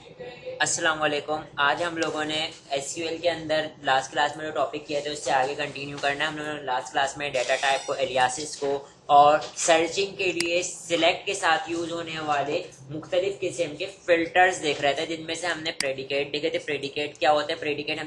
अस्सलाम वालेकुम। आज हम लोगों ने एसक्यूएल के अंदर लास्ट क्लास में जो टॉपिक किया था उससे आगे कंटिन्यू करना है। हम लोगों ने लास्ट क्लास में डाटा टाइप को, एलियासिस को और सर्चिंग के लिए सिलेक्ट के साथ यूज होने वाले मुख्तलिफ किस्म के फिल्टर्स देख रहे थे, जिनमें से हमने प्रेडिकेट देखे थे। प्रेडिकेट क्या होता है? प्रेडिकेट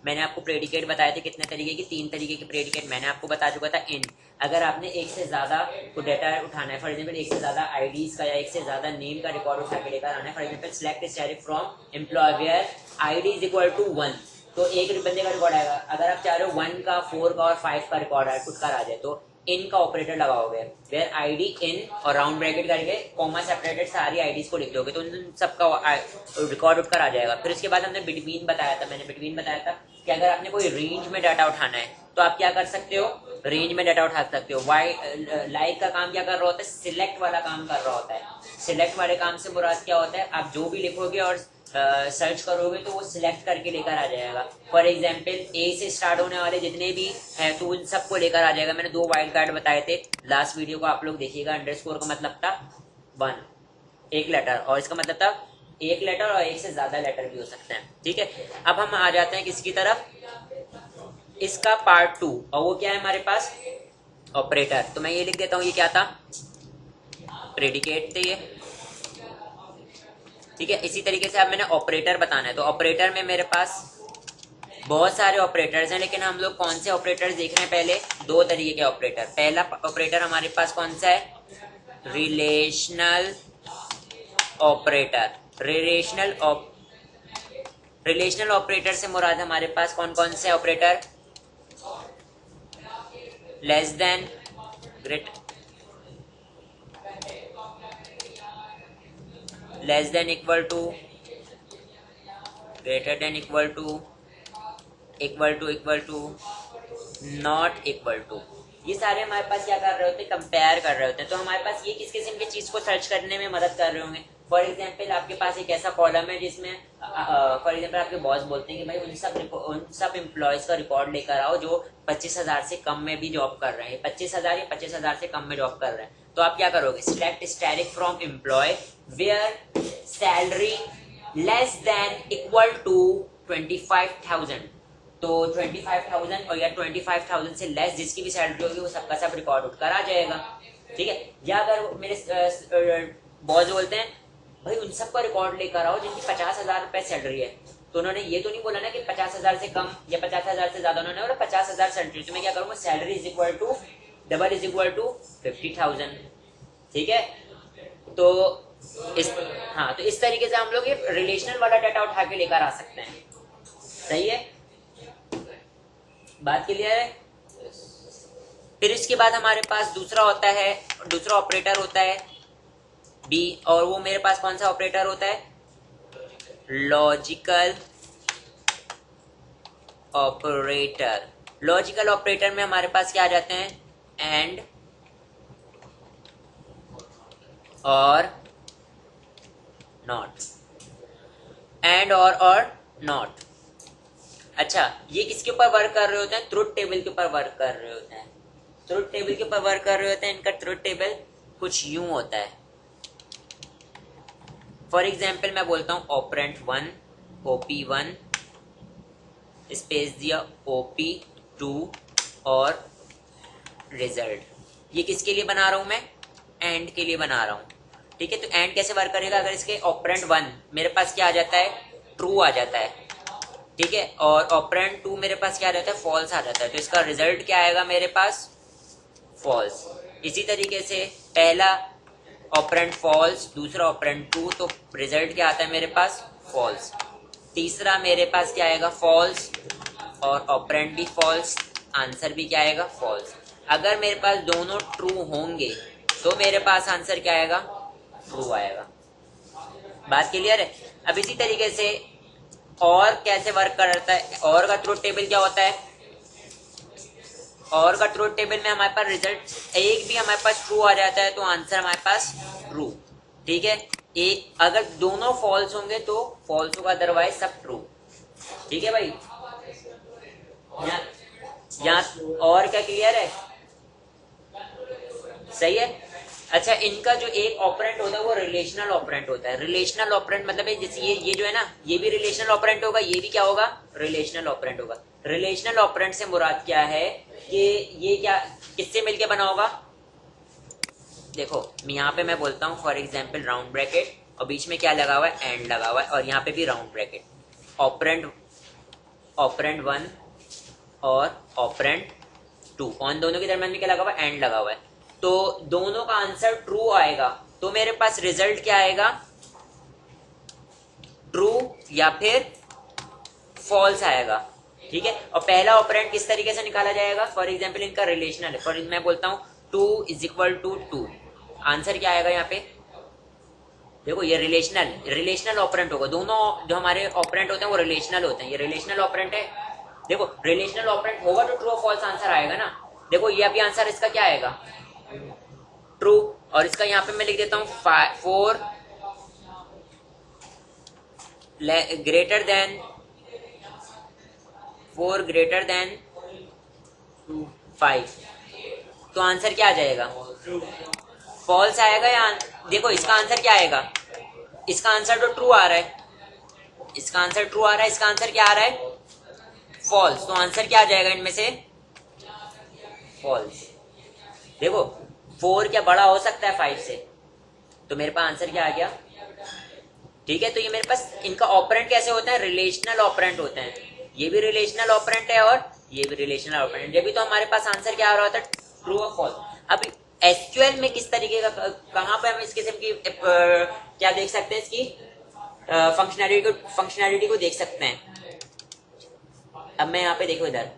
मैंने आपको प्रेडिकेट बताए थे कितने तरीके की, 3 तरीके के प्रेडिकेट मैंने आपको बता चुका था। इन अगर आपने एक से ज्यादा को डाटा उठाना है, फॉर एग्जाम्पल एक से ज्यादा आईडीज का या एक से ज्यादा नेम का रिकॉर्ड उठा के लेकर आना है, for example select static from employ where ID is equal to 1, तो एक बंदे का रिकॉर्ड आएगा। अगर आप चाह रहे हो 1 का, 4 का और 5 का रिकॉर्ड उठकर आ जाए तो इन का ऑपरेटर लगाओगे, वेयर आईडी इन और राउंड ब्रैकेट करके कॉमा सेपरेटेड सारी आईडीज को लिख दोगे तो उन सबका रिकॉर्ड उठकर आ जाएगा। फिर उसके बाद हमने बिटवीन बताया था, मैंने बिटवीन बताया था कि अगर आपने कोई रेंज में डाटा उठाना है तो आप क्या कर सकते हो, रेंज में डाटा उठा सकते हो। वाई लाइक का काम क्या कर रहा होता है? सिलेक्ट वाला काम कर रहा होता है। सिलेक्ट वाले काम से मुराद क्या होता है? आप जो भी लिखोगे और सर्च करोगे तो वो सिलेक्ट करके लेकर आ जाएगा। फॉर एग्जाम्पल ए से स्टार्ट होने वाले जितने भी हैं तो उन सबको लेकर आ जाएगा। मैंने 2 वाइल्ड कार्ड बताए थे लास्ट वीडियो को, आप लोग देखिएगा। अंडरस्कोर का मतलब था 1, एक लेटर, और इसका मतलब था एक लेटर और एक से ज्यादा लेटर भी हो सकते हैं। ठीक है, अब हम आ जाते हैं किसकी तरफ, इसका पार्ट 2, और वो क्या है हमारे पास? ऑपरेटर। तो मैं ये लिख देता हूँ, ये क्या था? प्रेडिकेट थे ये। ठीक है, इसी तरीके से अब मैंने ऑपरेटर बताना है, तो ऑपरेटर में मेरे पास बहुत सारे ऑपरेटर्स हैं, लेकिन हम लोग कौन से ऑपरेटर्स देख रहे हैं? पहले 2 तरीके के ऑपरेटर। पहला ऑपरेटर हमारे पास कौन सा है? Relational operator. रिलेशनल ऑपरेटर से मुराद हमारे पास कौन कौन से operator? Less than, great, less than equal to, greater than equal to, equal to, not equal to. ये सारे हमारे पास क्या कर रहे होते हैं? कंपेयर कर रहे होते हैं। तो हमारे पास ये किस किस्म की चीज को सर्च करने में मदद कर रहे होंगे? फॉर एग्जाम्पल आपके पास एक ऐसा कॉलम है जिसमें फॉर एग्जाम्पल आपके बॉस बोलते हैं कि भाई उन सब एम्प्लॉयज का रिकॉर्ड लेकर आओ जो 25,000 से कम में भी जॉब कर रहे हैं। 25,000 या 25,000 से कम में जॉब कर रहे हैं, तो आप क्या करोगे? Select static from employ where salary less than equal to 25,000। तो 25,000 और या 25,000 से लेस जिसकी भी सैलरी होगी वो सबका सब रिकॉर्ड उठकर आ जाएगा। ठीक है, या अगर मेरे बॉस बोलते हैं भाई उन सबका रिकॉर्ड लेकर आओ जिनकी 50,000 रुपए सैलरी है, तो उन्होंने ये तो नहीं बोला ना कि 50,000 से कम या 50,000 से ज्यादा, उन्होंने बोला 50,000 सैलरी, तो मैं क्या करूंगा? Salary is equal to double is equal to 50,000। ठीक है, तो इस हाँ, तो इस तरीके से हम लोग ये रिलेशनल वाला डाटा उठा के लेकर आ सकते हैं। सही है, बात क्लियर है? फिर इसके बाद हमारे पास दूसरा ऑपरेटर होता है बी, और वो मेरे पास कौन सा ऑपरेटर होता है? Logical operator. लॉजिकल ऑपरेटर में हमारे पास क्या आ जाते हैं? एंड और नॉट, एंड और नॉट। अच्छा, ये किसके ऊपर वर्क कर रहे होते हैं? ट्रुथ टेबल के ऊपर वर्क कर रहे होते हैं। ट्रुथ टेबल के ऊपर वर्क कर रहे होते हैं। इनका ट्रुथ टेबल कुछ यूं होता है। फॉर एग्जाम्पल मैं बोलता हूं ऑपरेंट 1 OP1 स्पेस दिया OP2 और रिजल्ट। ये किसके लिए बना रहा हूं मैं? एंड के लिए बना रहा हूं। ठीक है, तो एंड कैसे वर्क करेगा? अगर इसके ऑपरेंट 1 मेरे पास क्या आ जाता है? ट्रू आ जाता है। ठीक है, और ऑपरेंट 2 मेरे पास क्या आ जाता है? फॉल्स आ जाता है, तो इसका रिजल्ट क्या आएगा मेरे पास? फॉल्स। इसी तरीके से पहला ऑपरेंट फॉल्स, दूसरा ऑपरेंट 2, तो रिजल्ट क्या आता है मेरे पास? फॉल्स। तीसरा मेरे पास क्या आएगा? फॉल्स, और ऑपरेंट भी फॉल्स, आंसर भी क्या आएगा? फॉल्स। अगर मेरे पास दोनों ट्रू होंगे तो मेरे पास आंसर क्या आएगा? ट्रू आएगा। बात क्लियर है? अब इसी तरीके से और कैसे वर्क करता है? और का ट्रूथ टेबल क्या होता है? और का ट्रूथ टेबल में हमारे पास रिजल्ट एक भी हमारे पास ट्रू आ जाता है तो आंसर हमारे पास ट्रू। ठीक है, एक अगर दोनों फॉल्स होंगे तो फॉल्स होगा, अदरवाइज सब ट्रू। ठीक है भाई, यहाँ और क्या क्लियर है? सही है। अच्छा, इनका जो एक ऑपरेंट होता है वो रिलेशनल ऑपरेंट होता है। रिलेशनल ऑपरेंट मतलब है जैसे ये जो है ना, ये भी रिलेशनल ऑपरेंट होगा, ये भी क्या होगा, रिलेशनल ऑपरेंट होगा। रिलेशनल ऑपरेंट से मुराद क्या है कि ये क्या किससे मिलके बना होगा। देखो यहाँ पे मैं बोलता हूँ फॉर एग्जाम्पल राउंड ब्रैकेट, और बीच में क्या लगा हुआ है, एंड लगा हुआ है, और यहाँ पे भी राउंड ब्रैकेट, ऑपरेंट ऑपरेंट 1 और ऑपरेंट 2, ऑन दोनों के दरम्यान में क्या लगा हुआ है, एंड लगा हुआ है। तो दोनों का आंसर ट्रू आएगा, तो मेरे पास रिजल्ट क्या आएगा, ट्रू या फिर फॉल्स आएगा। ठीक है, और पहला ऑपरेंट किस तरीके से निकाला जाएगा, फॉर एग्जाम्पल इनका रिलेशनल है, फॉर मैं बोलता हूँ 2 = 2, आंसर क्या आएगा यहाँ पे, देखो ये रिलेशनल ऑपरेंट होगा। दोनों जो हमारे ऑपरेंट होते हैं वो रिलेशनल होते हैं, ये रिलेशनल ऑपरेंट है। देखो रिलेशनल ऑपरेंट होगा तो ट्रू और फॉल्स आंसर आएगा ना। देखो ये अभी आंसर इसका क्या आएगा, ट्रू, और इसका यहाँ पे मैं लिख देता हूँ 4 ग्रेटर देन 5, तो आंसर क्या आ जाएगा, फॉल्स आएगा। या देखो इसका आंसर क्या आएगा, इसका आंसर तो ट्रू आ रहा है, इसका आंसर ट्रू आ रहा है, इसका आंसर क्या आ रहा है, फॉल्स, तो आंसर क्या आ जाएगा इनमें से, फॉल्स। देखो 4 क्या बड़ा हो सकता है 5 से, तो मेरे पास आंसर क्या आ गया। ठीक है, तो ये मेरे पास इनका ऑपरेंट कैसे होता है, रिलेशनल ऑपरेंट होते हैं, ये भी रिलेशनल ऑपरेंट है और ये भी रिलेशनल ऑपरेंट, ये भी, तो हमारे पास आंसर क्या आ रहा होता है, ट्रू और फॉल्स। अब एसक्यूएल में किस तरीके का, कहां पे हम इस किस्म की क्या देख सकते हैं, इसकी फंक्शनैलिटी को देख सकते हैं। अब मैं यहाँ पे देखो, इधर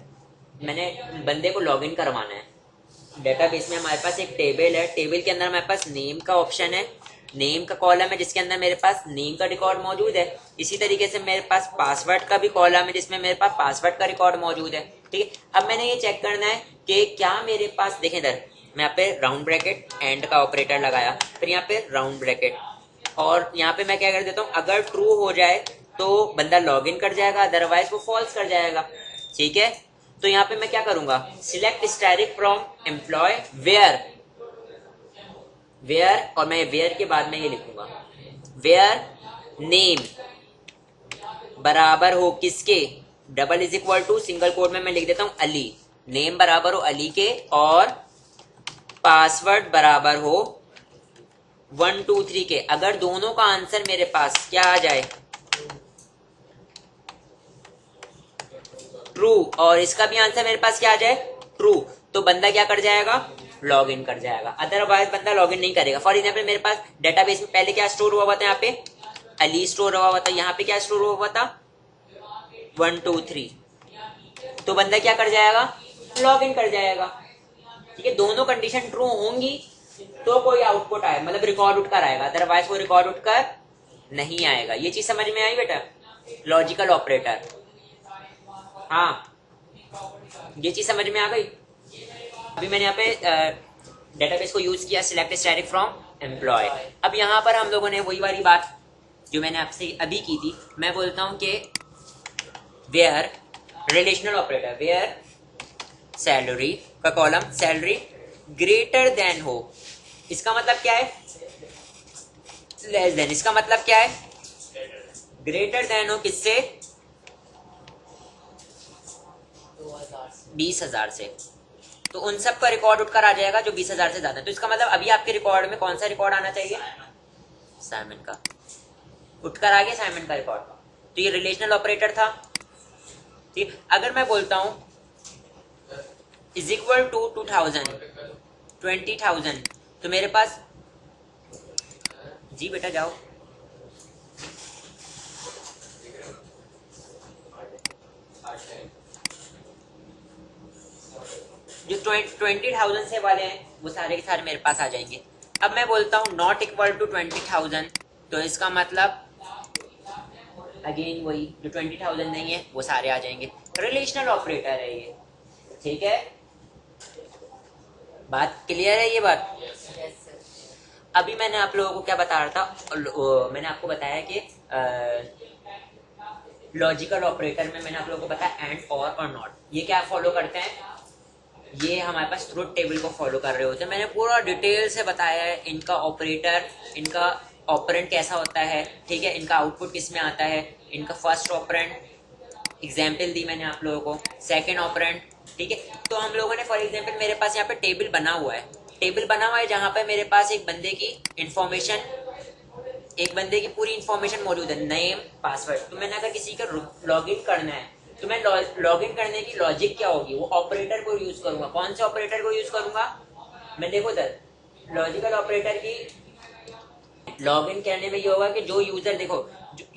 मैंने बंदे को लॉगिन करवाना है, डेटाबेस में हमारे पास एक टेबल है, टेबल के अंदर हमारे पास नेम का ऑप्शन है, नेम का कॉलम है जिसके अंदर मेरे पास नेम का रिकॉर्ड मौजूद है। इसी तरीके से मेरे पास पासवर्ड का भी कॉलम है जिसमें मेरे पास पासवर्ड का रिकॉर्ड मौजूद है। ठीक है, अब मैंने ये चेक करना है कि क्या मेरे पास, देखें इधर मैं यहाँ पे राउंड ब्रैकेट एंड का ऑपरेटर लगाया, फिर यहाँ पे राउंड ब्रैकेट, और यहाँ पे मैं क्या कर देता हूँ, अगर ट्रू हो जाए तो बंदा लॉग इन कर जाएगा, अदरवाइज वो फॉल्स कर जाएगा। ठीक है, तो यहाँ पे मैं क्या करूंगा, select static from employ where, और मैं वेयर के बाद में ये लिखूंगा, वेयर नेम बराबर हो किसके, = सिंगल कोड में मैं लिख देता हूं अली, नेम बराबर हो अली के, और पासवर्ड बराबर हो 1 2 3 के। अगर दोनों का आंसर मेरे पास क्या आ जाए, ट्रू, और इसका भी आंसर मेरे पास क्या आ जाए, ट्रू, तो बंदा क्या कर जाएगा, लॉग इन कर जाएगा, अदरवाइज बंदा लॉग इन नहीं करेगा। फॉर एग्जाम्पल मेरे पास डेटाबेस में पहले क्या स्टोर हुआ था, यहाँ पे अली स्टोर हुआ था, यहाँ पे क्या स्टोर हुआ था, 1 2 3, तो बंदा क्या कर जाएगा, लॉग इन कर जाएगा। ठीक है, दोनों कंडीशन ट्रू होंगी तो कोई आउटपुट आए, मतलब रिकॉर्ड उठकर आएगा, अदरवाइज वो रिकॉर्ड उठकर नहीं आएगा। ये चीज समझ में आई बेटा, लॉजिकल ऑपरेटर, हाँ ये चीज समझ में आ गई। अभी मैंने यहाँ पे डेटाबेस को यूज किया, सिलेक्ट स्टैटिक फ्रॉम एम्प्लॉय। अब यहाँ पर हम लोगों ने वही वाली बात जो मैंने आपसे अभी की थी, मैं बोलता हूँ कि where relational operator, where salary का कॉलम सैलरी ग्रेटर देन हो, इसका मतलब क्या है, लेस देन, इसका मतलब क्या है, ग्रेटर देन हो किससे, 20,000 से, तो उन सब का रिकॉर्ड उठकर आ जाएगा जो 20,000 से ज्यादा। तो इसका मतलब अभी आपके रिकॉर्ड में कौन सा रिकॉर्ड आना चाहिए, साइमन का, उठकर आ गया साइमन का रिकॉर्ड, तो ये रिलेशनल ऑपरेटर था। ठीक, अगर मैं बोलता हूं = 2000 20,000, तो मेरे पास, जी बेटा जाओ, जो 20,000 से वाले हैं वो सारे के सारे मेरे पास आ जाएंगे। अब मैं बोलता हूँ = 20,000, तो इसका मतलब अगेन वही, जो 20,000 नहीं है वो सारे आ जाएंगे, रिलेशनल ऑपरेटर है ये। ठीक है, बात क्लियर है ये बात। अभी मैंने आप लोगों को क्या बता रहा था, मैंने आपको बताया कि लॉजिकल ऑपरेटर में मैंने आप लोगों को बताया एंड और नॉट, ये क्या फॉलो करते हैं, ये हमारे पास ट्रुथ टेबल को फॉलो कर रहे होते हैं। मैंने पूरा डिटेल से बताया है इनका ऑपरेटर, इनका ऑपरेंड कैसा होता है, ठीक है, इनका आउटपुट किस में आता है, इनका फर्स्ट ऑपरेंड एग्जाम्पल दी मैंने आप लोगों को, सेकेंड ऑपरेंड, ठीक है। तो हम लोगों ने फॉर एग्जाम्पल मेरे पास यहाँ पे टेबल बना हुआ है, टेबल बना हुआ है जहाँ पे मेरे पास एक बंदे की इंफॉर्मेशन, एक बंदे की पूरी इंफॉर्मेशन मौजूद है, नेम पासवर्ड। तो मैंने अगर किसी का लॉग इन करना है तो मैं लॉग इन करने की लॉजिक क्या होगी, वो ऑपरेटर को यूज करूंगा। कौन से ऑपरेटर को यूज करूंगा, मैं देखो सर लॉजिकल ऑपरेटर की लॉग इन करने में ये होगा कि जो यूजर, देखो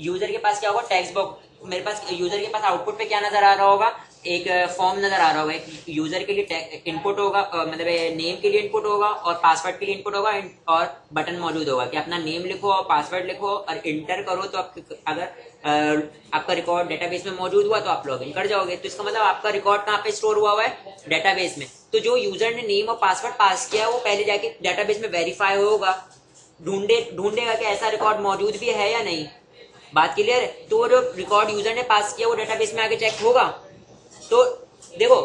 यूजर के पास क्या होगा, टेक्स्ट बॉक्स, मेरे पास यूजर के पास आउटपुट पे क्या नजर आ रहा होगा, एक फॉर्म नजर आ रहा होगा, एक यूजर के लिए इनपुट होगा, मतलब नेम के लिए इनपुट होगा और पासवर्ड के लिए इनपुट होगा, और बटन मौजूद होगा कि अपना नेम लिखो और पासवर्ड लिखो और इंटर करो। तो अगर आपका रिकॉर्ड डेटाबेस में मौजूद हुआ तो आप लॉग इन कर जाओगे। तो इसका मतलब आपका रिकॉर्ड कहाँ पे स्टोर हुआ है, डेटाबेस में। तो जो यूजर ने नेम और पासवर्ड पास किया वो पहले जाके डेटाबेस में वेरीफाई होगा, ढूंढेगा कि ऐसा रिकॉर्ड मौजूद भी है या नहीं। बात क्लियर है। तो वो जो रिकॉर्ड यूजर ने पास किया वो डेटाबेस में आके चेक होगा। तो देखो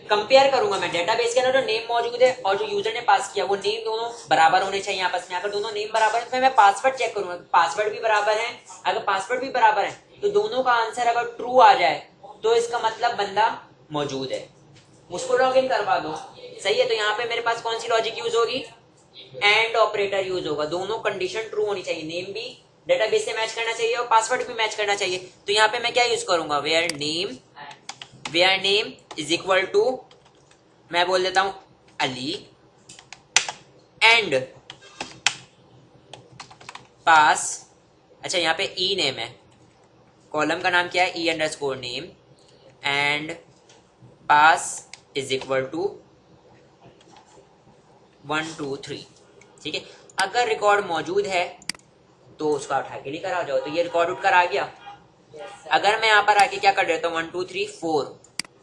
कंपेयर करूंगा मैं डेटाबेस के अंदर जो नेम मौजूद है और जो यूजर ने पास किया, वो नेम दोनों बराबर होने चाहिए आपस में। अगर दोनों नेम बराबर है तो मैं पासवर्ड चेक करूंगा, पासवर्ड भी बराबर है। अगर पासवर्ड भी बराबर है तो दोनों का आंसर अगर ट्रू आ जाए तो इसका मतलब बंदा मौजूद है, उसको लॉग इन करवा दो। सही है। तो यहाँ पे मेरे पास कौन सी लॉजिक यूज होगी, एंड ऑपरेटर यूज होगा। दोनों कंडीशन ट्रू होनी चाहिए, नेम भी डेटाबेस से मैच करना चाहिए और पासवर्ड भी मैच करना चाहिए। तो यहाँ पे मैं क्या यूज करूंगा, where name is equal to, मैं बोल देता हूं अली, एंड पास, अच्छा यहाँ पे ई नेम है, कॉलम का नाम क्या है, E underscore name, and pass is equal to 1 2 3, ठीक है। अगर रिकॉर्ड मौजूद है तो उसका उठा के लेकर आ जाओ। तो ये रिकॉर्ड उठकर आ गया। अगर मैं यहाँ पर आके क्या कर देता हूँ 1 2 3 4,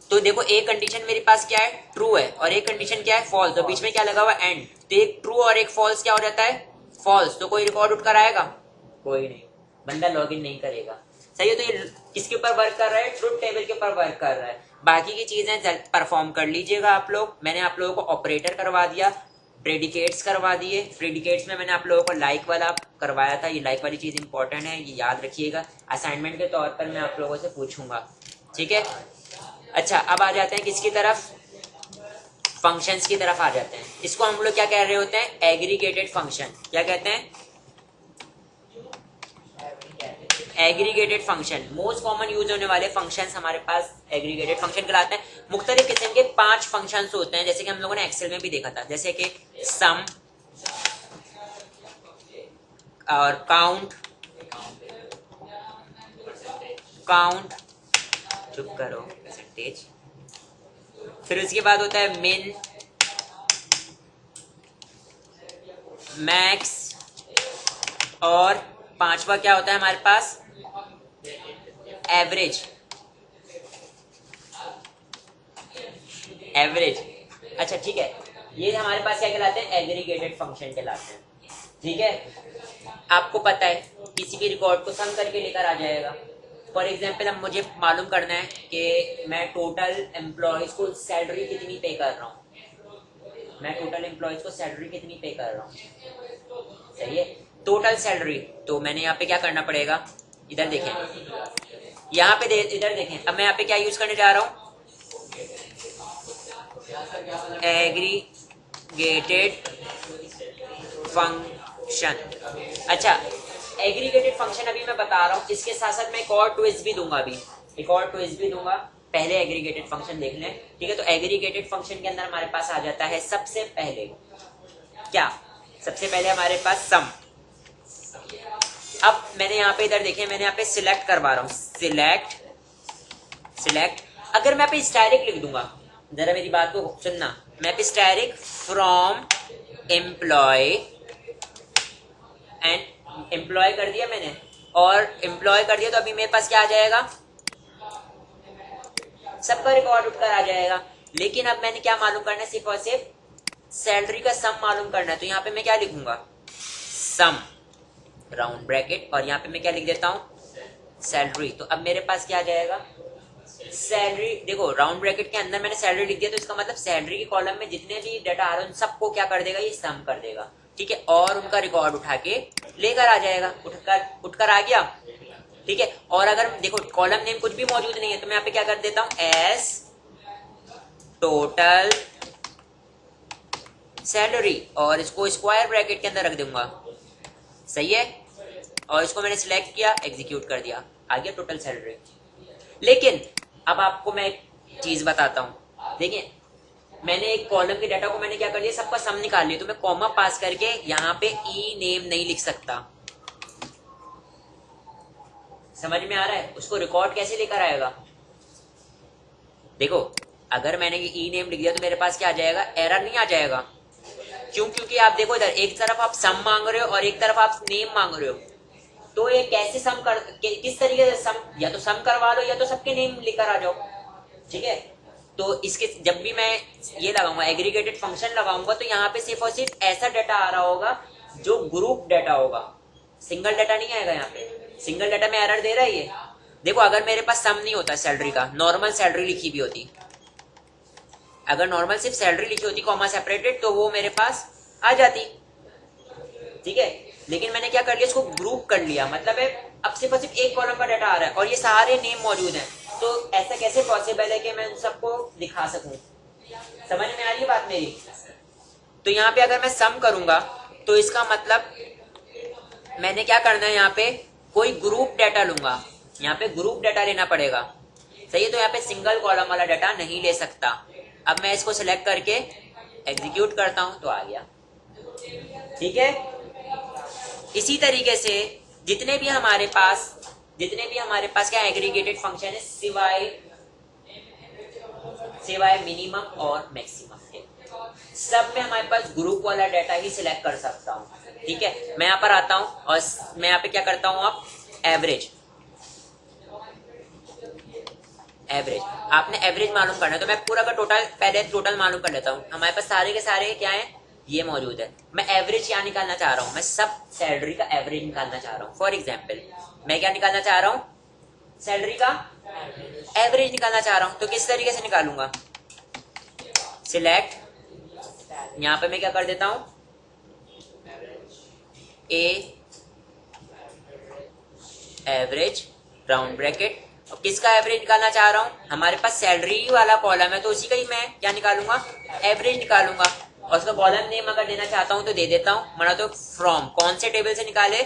तो देखो एक कंडीशन मेरे पास क्या है, ट्रू है, और एक कंडीशन क्या है, फॉल्स। तो बीच में क्या लगा हुआ, एंड। तो एक ट्रू और एक फॉल्स क्या हो जाता है, फॉल्स। तो कोई रिकॉर्ड उठकर आएगा, कोई नहीं, बंदा लॉग इन नहीं करेगा। सही है। तो ये किसके ऊपर वर्क कर रहा है, ट्रुथ टेबल के ऊपर वर्क कर रहा है। बाकी की चीजें परफॉर्म कर लीजिएगा आप लोग। मैंने आप लोगों को ऑपरेटर करवा दिया, प्रेडिकेट्स करवा दिए। प्रेडिकेट्स में मैंने आप लोगों को लाइक वाला करवाया था। ये लाइक वाली चीज इंपॉर्टेंट है, ये याद रखिएगा, असाइनमेंट के तौर पर मैं आप लोगों से पूछूंगा, ठीक है। अच्छा अब आ जाते हैं किसकी तरफ, फंक्शंस की तरफ आ जाते हैं। इसको हम लोग क्या कह रहे होते हैं, एग्रीगेटेड फंक्शन। क्या कहते हैं, aggregated function. Most common use होने वाले फंक्शंस हमारे पास एग्रीगेटेड फंक्शन कहलाते हैं। मुख्तलिफ किस्म के 5 फंक्शंस होते हैं, जैसे कि हम लोगों ने एक्सेल में भी देखा था, जैसे कि सम और काउंट, चुप करो, परसेंटेज। फिर उसके बाद होता है मिन, मैक्स, और 5वां क्या होता है हमारे पास, एवरेज। अच्छा ठीक है, ये हमारे पास क्या कहलाते हैं, एग्रीगेटेड फंक्शन कहलाते हैं, ठीक है। आपको पता है किसी भी रिकॉर्ड को सम करके लेकर आ जाएगा। फॉर एग्जाम्पल अब मुझे मालूम करना है कि मैं टोटल एम्प्लॉयज को सैलरी कितनी पे कर रहा हूँ, मैं टोटल एम्प्लॉयज को सैलरी कितनी पे कर रहा हूँ। सही है, टोटल सैलरी। तो मैंने यहाँ पे क्या करना पड़ेगा, इधर देखें, यहाँ पे इधर देखें। अब मैं यहाँ पे क्या यूज करने जा रहा हूँ, एग्रीगेटेड फंक्शन। अच्छा एग्रीगेटेड फंक्शन अभी मैं बता रहा हूँ, इसके साथ साथ मैं एक और ट्विस्ट भी दूंगा, अभी एक और ट्विस्ट भी दूंगा। पहले एग्रीगेटेड फंक्शन देख लें, ठीक है। तो एग्रीगेटेड फंक्शन के अंदर हमारे पास आ जाता है सबसे पहले क्या, सबसे पहले हमारे पास सम। अब मैंने यहाँ पे इधर देखें, मैंने यहाँ पे सिलेक्ट करवा रहा हूँ, सिलेक्ट। अगर मैं पे स्टैटिक लिख दूंगा, जरा मेरी बात को सुनना, मैं पे static from employ, and employ कर दिया मैंने, और एम्प्लॉय कर दिया, तो अभी मेरे पास क्या आ जाएगा, सबका रिकॉर्ड उठकर आ जाएगा। लेकिन अब मैंने क्या मालूम करना है, सिर्फ और सिर्फ सैलरी का सम मालूम करना है। तो यहाँ पे मैं क्या लिखूंगा, सम राउंड ब्रैकेट, और यहाँ पे मैं क्या लिख देता हूँ, सैलरी। तो अब मेरे पास क्या आ जाएगा, सैलरी, देखो राउंड ब्रैकेट के अंदर मैंने सैलरी लिख दिया, तो इसका मतलब सैलरी के कॉलम में जितने भी डाटा आ रहे हैं उन सबको क्या कर देगा, ये सम कर देगा, ठीक है, और उनका रिकॉर्ड उठा के लेकर आ जाएगा, उठकर आ गया, ठीक है। और अगर देखो कॉलम नेम कुछ भी मौजूद नहीं है तो मैं यहाँ पे क्या कर देता हूं, एस टोटल सैलरी, और इसको स्क्वायर ब्रैकेट के अंदर रख दूंगा, सही है। और इसको मैंने सिलेक्ट किया, एग्जीक्यूट कर दिया, आ गया टोटल सैलरी। लेकिन अब आपको मैं एक चीज बताता हूं, देखिए मैंने एक कॉलम के डाटा को मैंने क्या कर दिया, सबका सम निकाल लिया, तो मैं कॉमा पास करके यहाँ पे ई नेम नहीं लिख सकता, समझ में आ रहा है। उसको रिकॉर्ड कैसे लेकर आएगा, देखो अगर मैंने ये ई नेम लिख दिया तो मेरे पास क्या आ जाएगा, एरर नहीं आ जाएगा, क्यों, क्योंकि आप देखो इधर एक तरफ आप सम मांग रहे हो और एक तरफ आप नेम मांग रहे हो, तो ये कैसे सम कर, किस तरीके से सम, या तो सम करवा लो या तो सबके नेम लेकर आ जाओ, ठीक है। तो इसके जब भी मैं ये लगाऊंगा एग्रीगेटेड फंक्शन लगाऊंगा, तो यहाँ पे सिर्फ और सिर्फ ऐसा डाटा आ रहा होगा जो ग्रुप डाटा होगा, सिंगल डाटा नहीं आएगा। यहाँ पे सिंगल डाटा में एरर दे रहा है ये, देखो अगर मेरे पास सम नहीं होता सैलरी का, नॉर्मल सैलरी लिखी भी होती, अगर नॉर्मल सिर्फ सैलरी लिखी होती कॉमा सेपरेटेड, तो वो मेरे पास आ जाती, ठीक है। लेकिन मैंने क्या कर लिया, इसको ग्रुप कर लिया, मतलब है अब सिर्फ और सिर्फ एक कॉलम का डाटा आ रहा है और ये सारे नेम मौजूद हैं, तो ऐसा कैसे पॉसिबल है कि मैं उन सबको दिखा सकूं, समझ में आ रही है बात मेरी। तो यहाँ पे अगर मैं सम करूंगा तो इसका मतलब मैंने क्या करना है, यहाँ पे कोई ग्रुप डाटा लूंगा, यहाँ पे ग्रुप डाटा लेना पड़ेगा, सही है। तो यहाँ पे सिंगल कॉलम वाला डाटा नहीं ले सकता। अब मैं इसको सिलेक्ट करके एग्जीक्यूट करता हूं तो आ गया, ठीक है। इसी तरीके से जितने भी हमारे पास क्या एग्रीगेटेड फंक्शन है, सिवाय मिनिमम और मैक्सिमम के, सब में हमारे पास ग्रुप वाला डाटा ही सिलेक्ट कर सकता हूँ, ठीक है। मैं यहाँ पर आता हूँ और मैं यहाँ पे क्या करता हूँ, आप एवरेज आपने एवरेज मालूम करना है, तो मैं पूरा का टोटल पहले टोटल मालूम कर लेता हूँ। हमारे पास सारे के सारे क्या है, ये मौजूद है। मैं एवरेज क्या निकालना चाह रहा हूँ, मैं सब सैलरी का एवरेज निकालना चाह रहा हूँ। फॉर एग्जाम्पल मैं क्या निकालना चाह रहा हूँ, सैलरी का एवरेज निकालना चाह रहा हूँ। तो किस तरीके से निकालूंगा, सिलेक्ट, यहाँ पे मैं क्या कर देता हूँ, ए एवरेज राउंड ब्रैकेट, और किसका एवरेज निकालना चाह रहा हूँ, हमारे पास सैलरी वाला कॉलम है तो उसी का ही मैं क्या निकालूंगा, एवरेज निकालूंगा। और उसका कॉलम नेम अगर देना चाहता हूँ तो दे देता हूँ, मना तो फ्रॉम कौन से टेबल से निकाले,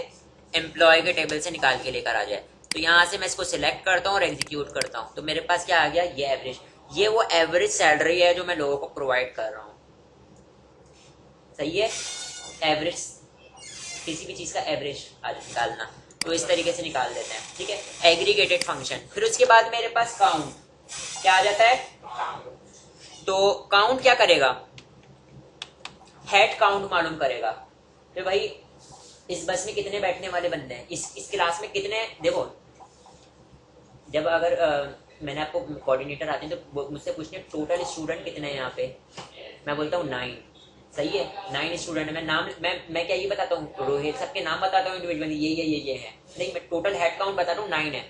एम्प्लॉय के टेबल से निकाल के लेकर आ जाए। तो यहाँ से मैं इसको सिलेक्ट करता हूँ और एग्जीक्यूट करता हूँ, तो मेरे पास क्या आ गया, ये एवरेज, ये वो एवरेज सैलरी है जो मैं लोगों को प्रोवाइड कर रहा हूँ, सही है। एवरेज, किसी भी चीज का एवरेज निकालना, तो इस तरीके से निकाल देते हैं, ठीक है, एग्रीगेटेड फंक्शन। फिर उसके बाद मेरे पास काउंट क्या आ जाता है, तो काउंट क्या करेगा, हेड काउंट मालूम करेगा। फिर भाई इस बस में कितने बैठने वाले बंदे हैं, इस क्लास में कितने, देखो जब अगर मैंने आपको कोऑर्डिनेटर आते हैं तो मुझसे पूछने टोटल स्टूडेंट कितने हैं यहाँ पे, मैं बोलता हूँ 9, सही है, 9 स्टूडेंट है। मैं नाम मैं क्या ये बताता हूँ रोहित, सबके नाम बताता हूँ इंडिविजुअली, ये है नहीं, मैं टोटल हेड काउंट बताता हूँ 9 है,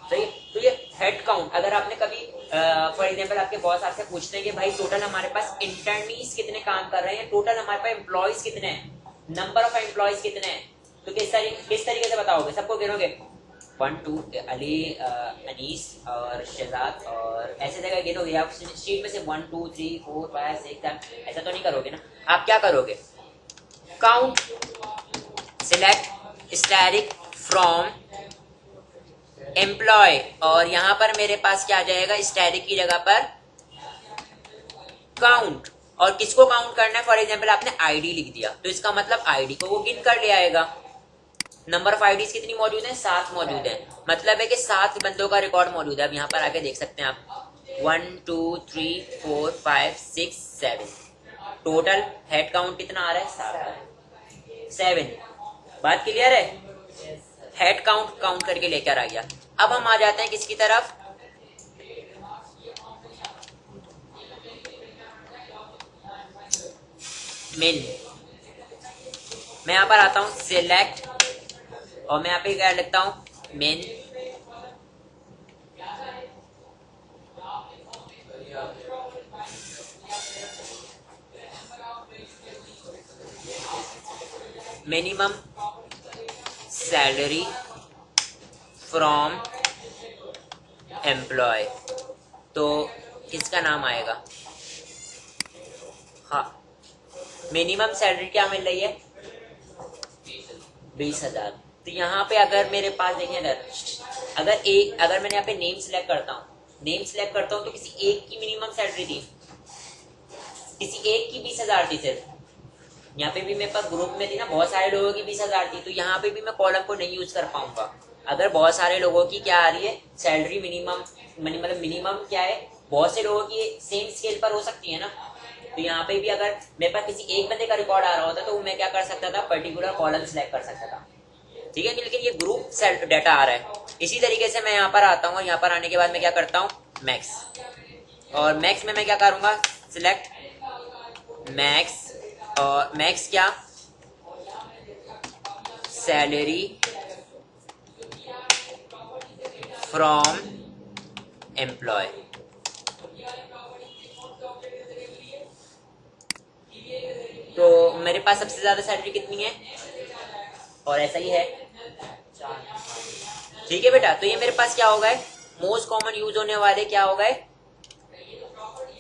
सही है। तो ये हेड काउंट, अगर आपने कभी फॉर एग्जांपल आपके बॉस आपसे पूछते हैं कि भाई टोटल हमारे पास इंटर्नीज कितने काम कर रहे हैं, टोटल हमारे पास एम्प्लॉयज कितने हैं, नंबर ऑफ एम्प्लॉयज कितने हैं, तो किस तरीके से बताओगे, सबको गिनोगे 1 2 अली अनीस और शहजाद और ऐसे जगह गिनोगे, आप शीट में से 1 2 3 4 5 6 7 ऐसा तो नहीं करोगे ना। आप क्या करोगे, count, select static from employ, और यहां पर मेरे पास क्या आ जाएगा, स्टैटिक की जगह पर काउंट, और किसको काउंट करना है, फॉर एग्जांपल आपने आईडी लिख दिया तो इसका मतलब आईडी को वो गिन कर ले आएगा। नंबर ऑफ आईडीज कितनी मौजूद है, 7 मौजूद है, मतलब है कि 7 बंदों का रिकॉर्ड मौजूद है। अब यहाँ पर आके देख सकते हैं आप 1 2 3 4 5 6 7, टोटल हेड काउंट कितना आ रहा है, 7। बात क्लियर है, हेड काउंट करके लेकर आ गया। अब हम आ जाते हैं किसकी तरफ, मेन। मैं यहां पर आता हूं सिलेक्ट, और मैं यहाँ पे क्या लिखता हूं, main minimum salary from employ, तो किसका नाम आएगा? हाँ, मिनिमम सैलरी क्या मिल रही है? 20,000। तो यहाँ पे अगर मेरे पास देखिए अगर मैंने यहाँ पे नेम सिलेक्ट करता हूँ तो किसी एक की मिनिमम सैलरी थी, किसी एक की 20,000 थी सिर्फ। यहाँ पे भी मेरे पास ग्रुप में थी ना, बहुत सारे लोगों की 20,000 थी, तो यहाँ पे भी मैं कॉलम को नहीं यूज कर पाऊंगा। अगर बहुत सारे लोगों की क्या आ रही है सैलरी मिनिमम, मतलब मिनिमम क्या है, बहुत से लोगों की सेम स्केल पर हो सकती है ना। तो यहाँ पे भी अगर मेरे पास किसी एक बंदे का रिकॉर्ड आ रहा होता तो मैं क्या कर सकता था, पर्टिकुलर कॉलम सिलेक्ट कर सकता था, ठीक है। लेकिन ये ग्रुप सेल्फ डाटा आ रहा है। इसी तरीके से मैं यहाँ पर आता हूँ, यहाँ पर आने के बाद मैं क्या करता हूँ, मैक्स, और मैक्स में मैं क्या करूंगा, सिलेक्ट मैक्स, और मैक्स क्या, सैलरी फ्रॉम एम्प्लॉय। तो मेरे पास सबसे ज्यादा सैलरी कितनी है, और ऐसा ही है, ठीक है बेटा। तो ये मेरे पास क्या होगा, मोस्ट कॉमन यूज होने वाले क्या होगा,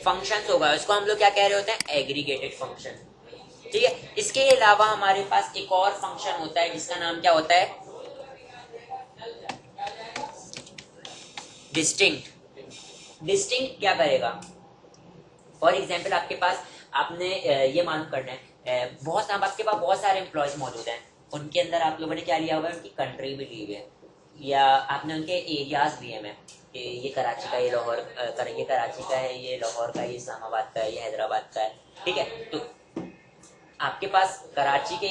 फंक्शंस होगा। इसको हम लोग क्या कह रहे होते हैं, एग्रीगेटेड फंक्शन, ठीक है। इसके अलावा हमारे पास एक और फंक्शन होता है जिसका नाम क्या होता है, डिस्टिंक्ट। डिस्टिंक्ट क्या करेगा, फॉर एग्जाम्पल आपके पास, आपने ये मालूम करना है, आपके पास बहुत सारे एम्प्लॉयज मौजूद हैं, उनके अंदर आप लोगों ने क्या लिया हुआ है, उनकी कंट्री भी ली हुई है, या आपने उनके एरियाज लिए हैं, ये कराची का, ये लाहौर, ये कराची का है, ये लाहौर का, ये इस्लामाबाद का है, ये हैदराबाद का है, ठीक है। तो आपके पास कराची के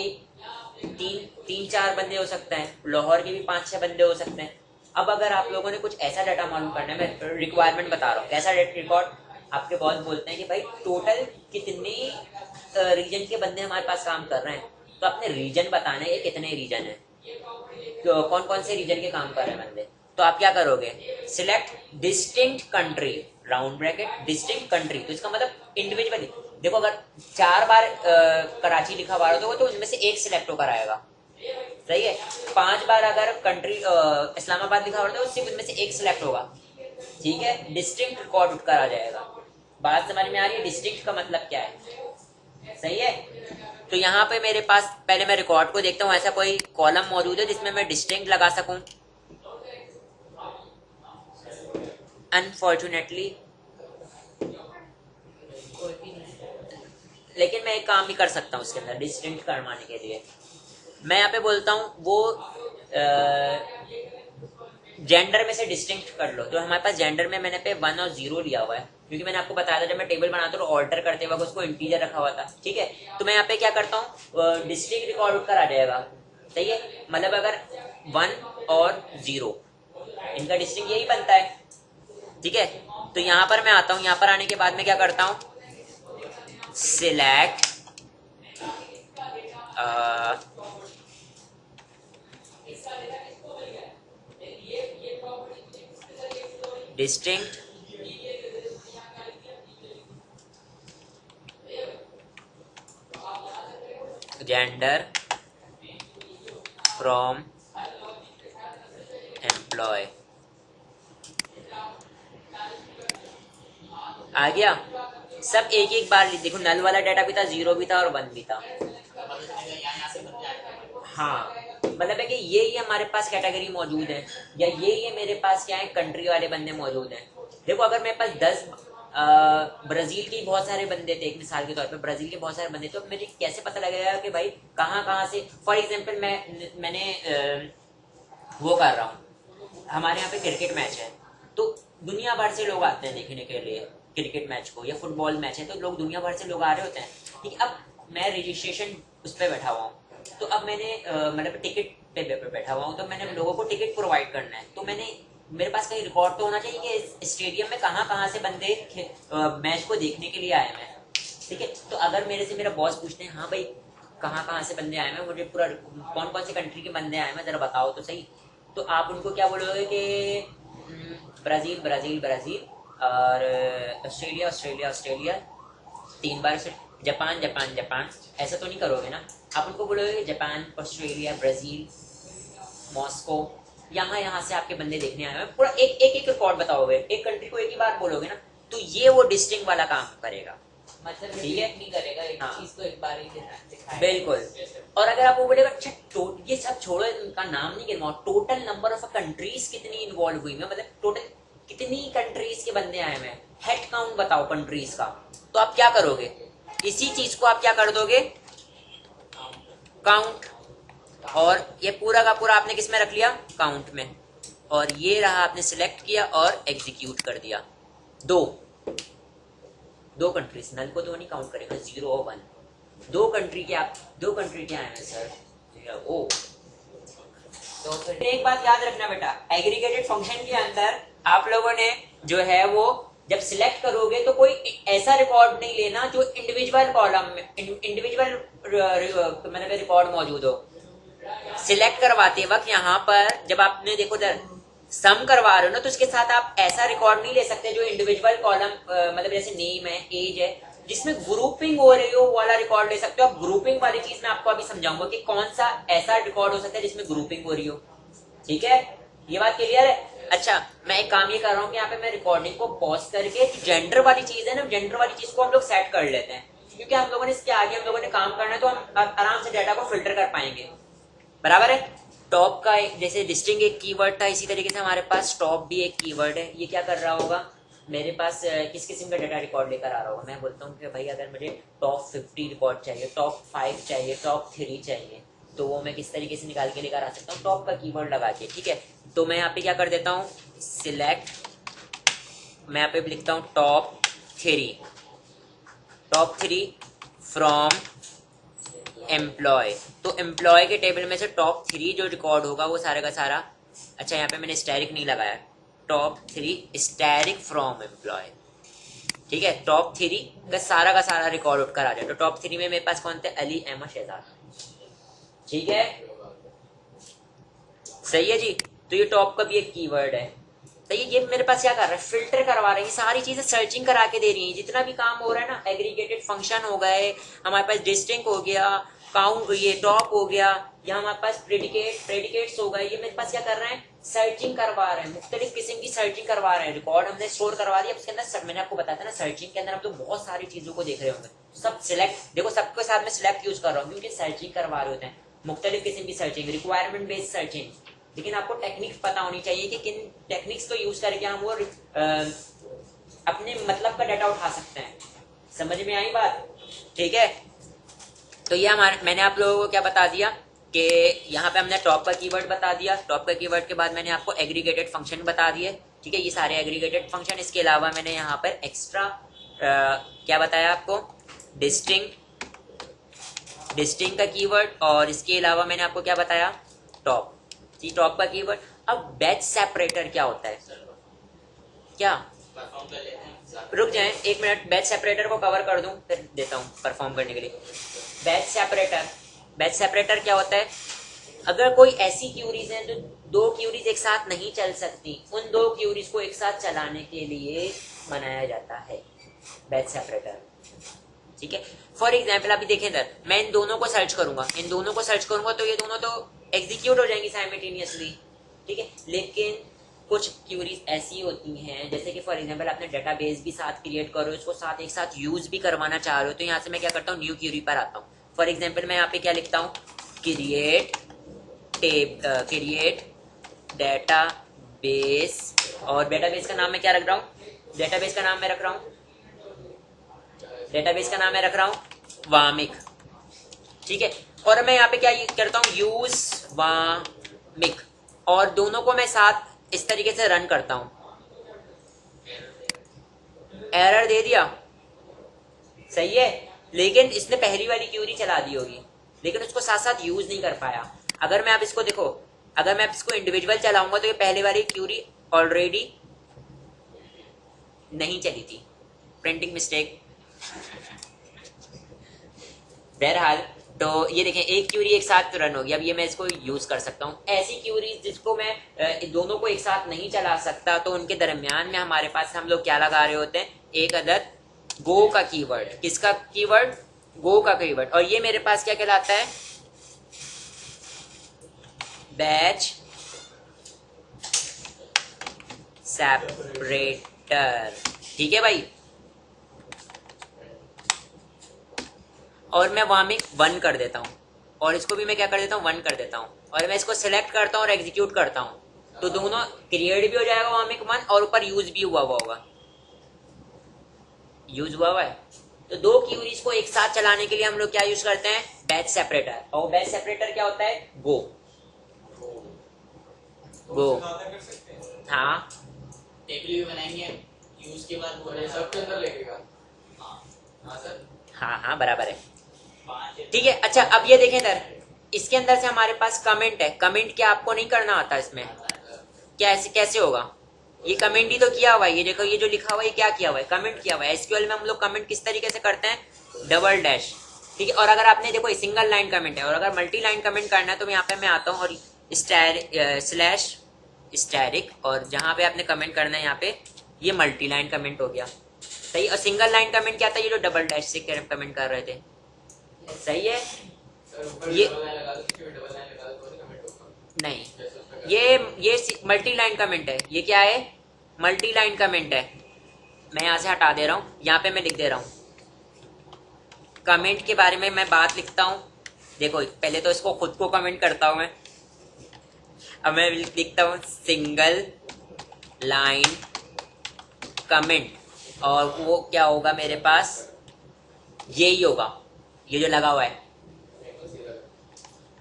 तीन चार बंदे हो सकते हैं, लाहौर के भी 5-6 बंदे हो सकते हैं। अब अगर आप लोगों ने कुछ ऐसा डाटा मालूम करना है, मैं रिक्वायरमेंट बता रहा हूँ, कैसा रिकॉर्ड, आपके बॉस बोलते हैं कि भाई टोटल कितने रीजन के बंदे हमारे पास काम कर रहे हैं, तो अपने रीजन बताना है, कितने रीजन है, तो कौन कौन से रीजन के काम कर रहे हैं बंदे। तो आप क्या करोगे, select distinct country, round bracket, distinct country, तो इसका मतलब इंडिविजुअली देखो, अगर 4 बार कराची लिखा हुआ होगा तो उनमें से एक सिलेक्ट होकर आएगा, सही है। 5 बार अगर कंट्री इस्लामाबाद लिखा हुआ तो सिर्फ उनमें से एक सिलेक्ट होगा, ठीक है। डिस्टिंक्ट रिकॉर्ड उठकर आ जाएगा। बात समझ में आ रही है, डिस्टिंक्ट का मतलब क्या है, सही है। तो यहाँ पे मेरे पास, पहले मैं रिकॉर्ड को देखता हूँ, ऐसा कोई कॉलम मौजूद है जिसमें मैं डिस्टिंक्ट लगा सकूं। अनफॉर्चुनेटली, लेकिन मैं एक काम भी कर सकता हूँ उसके अंदर डिस्टिंक्ट करवाने के लिए। मैं यहाँ पे बोलता हूँ वो जेंडर में से डिस्टिंक्ट कर लो। तो हमारे पास जेंडर में मैंने पे 1 और 0 लिया हुआ है, क्योंकि मैंने आपको बताया था जब मैं टेबल बनाता हूँ तो ऑल्टर करते वक्त उसको इंटीजर रखा हुआ था, ठीक है। तो मैं यहाँ पे क्या करता हूँ, डिस्टिंक्ट रिकॉर्ड उठकर आ जाएगा, सही है। मतलब अगर 1 और 0 इनका डिस्टिंक्ट यही बनता है, ठीक है। तो यहाँ पर मैं आता हूँ, यहाँ पर आने के बाद में क्या करता हूँ, select distinct gender from employ, आ गया। सब एक बार देखो, नल वाला डाटा भी था, 0 भी था और 1 भी था। हाँ, मतलब है कि ये हमारे पास कैटेगरी मौजूद है, या ये मेरे पास क्या है, कंट्री वाले बंदे मौजूद हैं। देखो अगर मेरे पास 10 ब्राजील के बहुत सारे बंदे थे, एक मिसाल के तौर पे ब्राजील के बहुत सारे बंदे, तो मुझे कैसे पता लगेगा कि भाई कहाँ कहाँ से, फॉर एग्जांपल मैंने वो कर रहा हूँ, हमारे यहाँ पे क्रिकेट मैच है, तो दुनिया भर से लोग आते हैं देखने के लिए क्रिकेट मैच को, या फुटबॉल मैच है तो लोग दुनिया भर से लोग आ रहे होते हैं, ठीक है। अब मैं रजिस्ट्रेशन उस पर बैठा हुआ हूँ, तो अब मैंने मतलब टिकट पे बैठा हुआ हूँ, तो मैंने लोगों को टिकट प्रोवाइड करना है, तो मेरे पास कहीं रिकॉर्ड तो होना चाहिए कि इस स्टेडियम में कहाँ कहाँ से बंदे मैच को देखने के लिए आए हैं, ठीक है। तो अगर मेरे से मेरा बॉस पूछते हैं, हाँ भाई कहाँ कहाँ से बंदे आए हैं, मुझे पूरा कौन कौन से कंट्री के बंदे आए हैं जरा बताओ तो सही, तो आप उनको क्या बोलोगे कि ब्राजील ब्राजील ब्राजील, और ऑस्ट्रेलिया ऑस्ट्रेलिया ऑस्ट्रेलिया, 3 बार से जापान जापान जापान, ऐसा तो नहीं करोगे ना। आप उनको बोलोगे जापान, ऑस्ट्रेलिया, ब्राजील, मॉस्को, यहाँ यहाँ से आपके बंदे देखने आए हैं, पूरा एक एक एक रिकॉर्ड बताओगे, एक कंट्री को एक ही बार बोलोगे ना, तो ये वो डिस्टिंग वाला काम करेगा। मतलब ठीक है, नहीं करेगा एक हाँ। चीज को एक बार ही दिखाएगा। बिल्कुल। और अगर आप वो बोलेगा अच्छा ये सब छोड़ो, इनका नाम नहीं गिनवाओ, टोटल नंबर ऑफ कंट्रीज कितनी इन्वॉल्व हुई है, मतलब टोटल कितनी कंट्रीज के बंदे आए हुए हैं, हेड काउंट बताओ कंट्रीज का, तो आप क्या करोगे, इसी चीज को आप क्या कर दोगे, काउंट। और ये पूरा का पूरा आपने किस में रख लिया, काउंट में। और ये रहा आपने सिलेक्ट किया और एग्जीक्यूट कर दिया। दो कंट्रीज, नल को तो नहीं काउंट करेगा, 0 और 1, दो कंट्री के आए हैं सर। ओ तो फिर एक बात याद रखना बेटा, एग्रीगेटेड फंक्शन के अंदर आप लोगों ने जो है वो जब सिलेक्ट करोगे तो कोई ऐसा रिकॉर्ड नहीं लेना जो इंडिविजुअल कॉलम में इंडिविजुअल मतलब रिकॉर्ड मौजूद हो। सिलेक्ट करवाते वक्त यहाँ पर जब आपने देखो सम करवा रहे हो ना, तो उसके साथ आप ऐसा रिकॉर्ड नहीं ले सकते जो इंडिविजुअल कॉलम मतलब जैसे नेम है, एज है, जिसमें ग्रुपिंग हो रही हो वाला रिकॉर्ड ले सकते हो आप। ग्रुपिंग वाली चीज मैं आपको अभी समझाऊंगा कि कौन सा ऐसा रिकॉर्ड हो सकता है जिसमें ग्रुपिंग हो रही हो। ठीक है, ये बात क्लियर है। अच्छा, मैं एक काम ये कर रहा हूँ कि यहाँ पे मैं रिकॉर्डिंग को पॉज करके जेंडर वाली चीज है ना, जेंडर वाली चीज को हम लोग सेट कर लेते हैं, क्योंकि हम लोगों ने इसके आगे हम लोगों ने काम करना है, तो हम आराम से डाटा को फिल्टर कर पाएंगे। बराबर है। टॉप का जैसे डिस्टिंग एक कीवर्ड था, इसी तरीके से हमारे पास टॉप भी एक कीवर्ड है। ये क्या कर रहा होगा, मेरे पास किस किस्म का डाटा रिकॉर्ड लेकर आ रहा होगा। मैं बोलता हूँ कि भाई अगर मुझे टॉप 50 रिकॉर्ड चाहिए, टॉप 5 चाहिए, टॉप 3 चाहिए, तो वो मैं किस तरीके से निकाल के लेकर आ सकता हूँ, टॉप का कीवर्ड लगा के। ठीक है, तो मैं यहाँ पे क्या कर देता हूँ, सिलेक्ट, मैं यहाँ पे लिखता हूँ टॉप 3 फ्रॉम एम्प्लॉय। तो एम्प्लॉय के टेबल में से टॉप 3 जो रिकॉर्ड होगा वो सारा का सारा, अच्छा यहाँ पे मैंने स्टैरिक नहीं लगाया, टॉप 3 स्टैरिक फ्रॉम एम्प्लॉय। ठीक है, टॉप 3 का सारा रिकॉर्ड उठकर आ जाए। तो टॉप 3 में मेरे पास कौन थे, अली अहमद शहजाद। ठीक है, सही है जी। तो ये टॉप का भी एक कीवर्ड है। तो ये मेरे पास क्या कर रहा है, फिल्टर करवा रही है, सारी चीजें सर्चिंग करा के दे रही है। जितना भी काम हो रहा है ना, एग्रीगेटेड फंक्शन हो गए, हमारे पास डिस्टिंग हो गया, काउंट, ये टॉप हो गया, या हमारे पास प्रेडिकेट्स हो गए, ये मेरे पास क्या कर रहे हैं, सर्चिंग करवा रहे हैं, मुख्तलिफ किस्म की सर्चिंग करवा रहे हैं। रिकॉर्ड हमने स्टोर करवा दिया, उसके अंदर मैंने आपको बताया था ना, सर्चिंग के अंदर हम तो बहुत सारी चीजों को देख रहे होंगे। सब सिलेक्ट, देखो सबके साथ में सिलेक्ट यूज कर रहा हूँ क्योंकि सर्चिंग करवा रहे होते हैं, मुख्तलिफ किस्म की सर्चिंग, रिक्वायरमेंट बेस्ड सर्चिंग। लेकिन आपको टेक्निक्स पता होनी चाहिए कि किन टेक्निक्स को यूज करके हम वो अपने मतलब का डाटा उठा सकते हैं। समझ में आई बात। ठीक है, तो ये मैंने आप लोगों को क्या बता दिया कि यहाँ पे हमने टॉप का कीवर्ड बता दिया। टॉप का कीवर्ड के बाद मैंने आपको एग्रीगेटेड फंक्शन बता दिए। ठीक है, ये सारे एग्रीगेटेड फंक्शन। इसके अलावा मैंने यहाँ पर एक्स्ट्रा क्या बताया आपको, डिस्टिंग का कीवर्ड, और इसके अलावा मैंने आपको क्या बताया, टॉप, टॉप का कीवर्ड। अब बैच सेपरेटर क्या होता है, क्या रुक जाए एक मिनट, बैच सेपरेटर को कवर कर दूं फिर देता हूं परफॉर्म करने के लिए। बैच सेपरेटर क्या होता है, अगर कोई ऐसी क्यूरीज हैं जो 2 क्यूरीज एक साथ नहीं चल सकती, उन 2 क्यूरीज को एक साथ चलाने के लिए बनाया जाता है बैच सेपरेटर। ठीक है, फॉर एग्जाम्पल अभी देखें इधर, मैं इन दोनों को सर्च करूंगा, तो ये दोनों तो एग्जीक्यूट हो जाएंगी साइमल्टेनियसली। ठीक है, लेकिन कुछ क्यूरीज ऐसी होती हैं, जैसे कि फॉर एग्जांपल आपने डेटाबेस भी साथ क्रिएट करो, इसको साथ एक साथ यूज भी करवाना चाह रहे हो, तो यहाँ से मैं क्या करता हूँ, न्यू क्यूरी पर आता हूँ। फॉर एग्जांपल मैं यहाँ पे क्या लिखता हूँ, क्रिएट डेटाबेस, और डेटाबेस का नाम मैं क्या रख रहा हूँ, डेटाबेस का नाम मैं रख रहा हूँ वामिक। ठीक है, और मैं यहाँ पे क्या करता हूँ, यूज वामिक, और दोनों को मैं साथ इस तरीके से रन करता हूं। एरर दे दिया, सही है, लेकिन इसने पहली वाली क्यूरी चला दी होगी, लेकिन उसको साथ साथ यूज नहीं कर पाया। अगर मैं आप इसको देखो, अगर मैं इसको इंडिविजुअल चलाऊंगा तो ये पहले वाली क्यूरी ऑलरेडी नहीं चली थी, प्रिंटिंग मिस्टेक। बहरहाल, तो ये देखें एक क्यूरी एक साथ रन होगी। अब ये मैं इसको यूज कर सकता हूँ। ऐसी क्यूरीज जिसको मैं दोनों को एक साथ नहीं चला सकता, तो उनके दरमियान में हमारे पास हम लोग क्या लगा रहे होते हैं, एक अदद गो का कीवर्ड। किसका कीवर्ड, गो का कीवर्ड, और ये मेरे पास क्या कहलाता है, बैच सेपरेटर। ठीक है भाई, और मैं वहां में 1 कर देता हूं, और इसको भी मैं क्या कर देता हूं, 1 कर देता हूं, और मैं इसको सिलेक्ट करता हूं और एग्जीक्यूट करता हूं, तो दोनों क्रिएट भी हो जाएगा वहां में 1, और ऊपर यूज भी हुआ होगा, यूज हुआ है। तो दो क्यूरीज को एक साथ चलाने के लिए हम लोग क्या यूज करते हैं, बैच सेपरेटर। और बैच सेपरेटर क्या होता है, गो। गो, हाँ टेबल भी बनाएंगे यूज के बाद वो सबके अंदर लगेगा। हाँ सर, हाँ हाँ बराबर है, ठीक है। अच्छा अब ये देखें इधर, इसके अंदर से हमारे पास कमेंट है। कमेंट क्या आपको नहीं करना आता इसमें, क्या ऐसे कैसे होगा, ये कमेंट ही तो किया हुआ है। ये देखो, ये जो लिखा हुआ है ये क्या किया हुआ है, कमेंट किया हुआ है। एसक्यूएल में हम लोग कमेंट किस तरीके से करते हैं, डबल डैश, ठीक है। और अगर आपने देखो सिंगल लाइन कमेंट है, और अगर मल्टी लाइन कमेंट करना है तो यहाँ पे मैं आता हूँ और स्लैश स्टैरिक, और जहाँ पे आपने कमेंट करना है यहाँ पे, ये मल्टी लाइन कमेंट हो गया, सही। और सिंगल लाइन कमेंट क्या था, ये जो डबल डैश से कमेंट कर रहे थे, सही है। ये नहीं, ये मल्टी लाइन कमेंट है, ये क्या है, मल्टी लाइन कमेंट है। मैं यहाँ से हटा दे रहा हूँ, यहाँ पे मैं लिख दे रहा हूँ कमेंट के बारे में मैं बात लिखता हूँ। देखो पहले तो इसको खुद को कमेंट करता हूँ मैं, अब मैं लिखता हूँ सिंगल लाइन कमेंट, और वो क्या होगा मेरे पास, यही होगा, ये जो लगा हुआ है।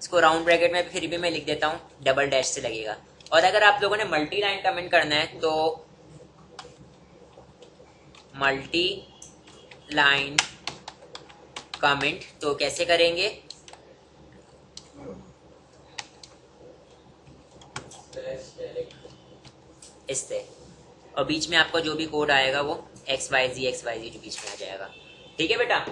इसको राउंड ब्रैकेट में फिर भी मैं लिख देता हूँ, डबल डैश से लगेगा। और अगर आप लोगों ने मल्टी लाइन कमेंट करना है तो मल्टी लाइन कमेंट तो कैसे करेंगे, इससे, और बीच में आपका जो भी कोड आएगा वो XYZ जो बीच में आ जाएगा, ठीक है बेटा।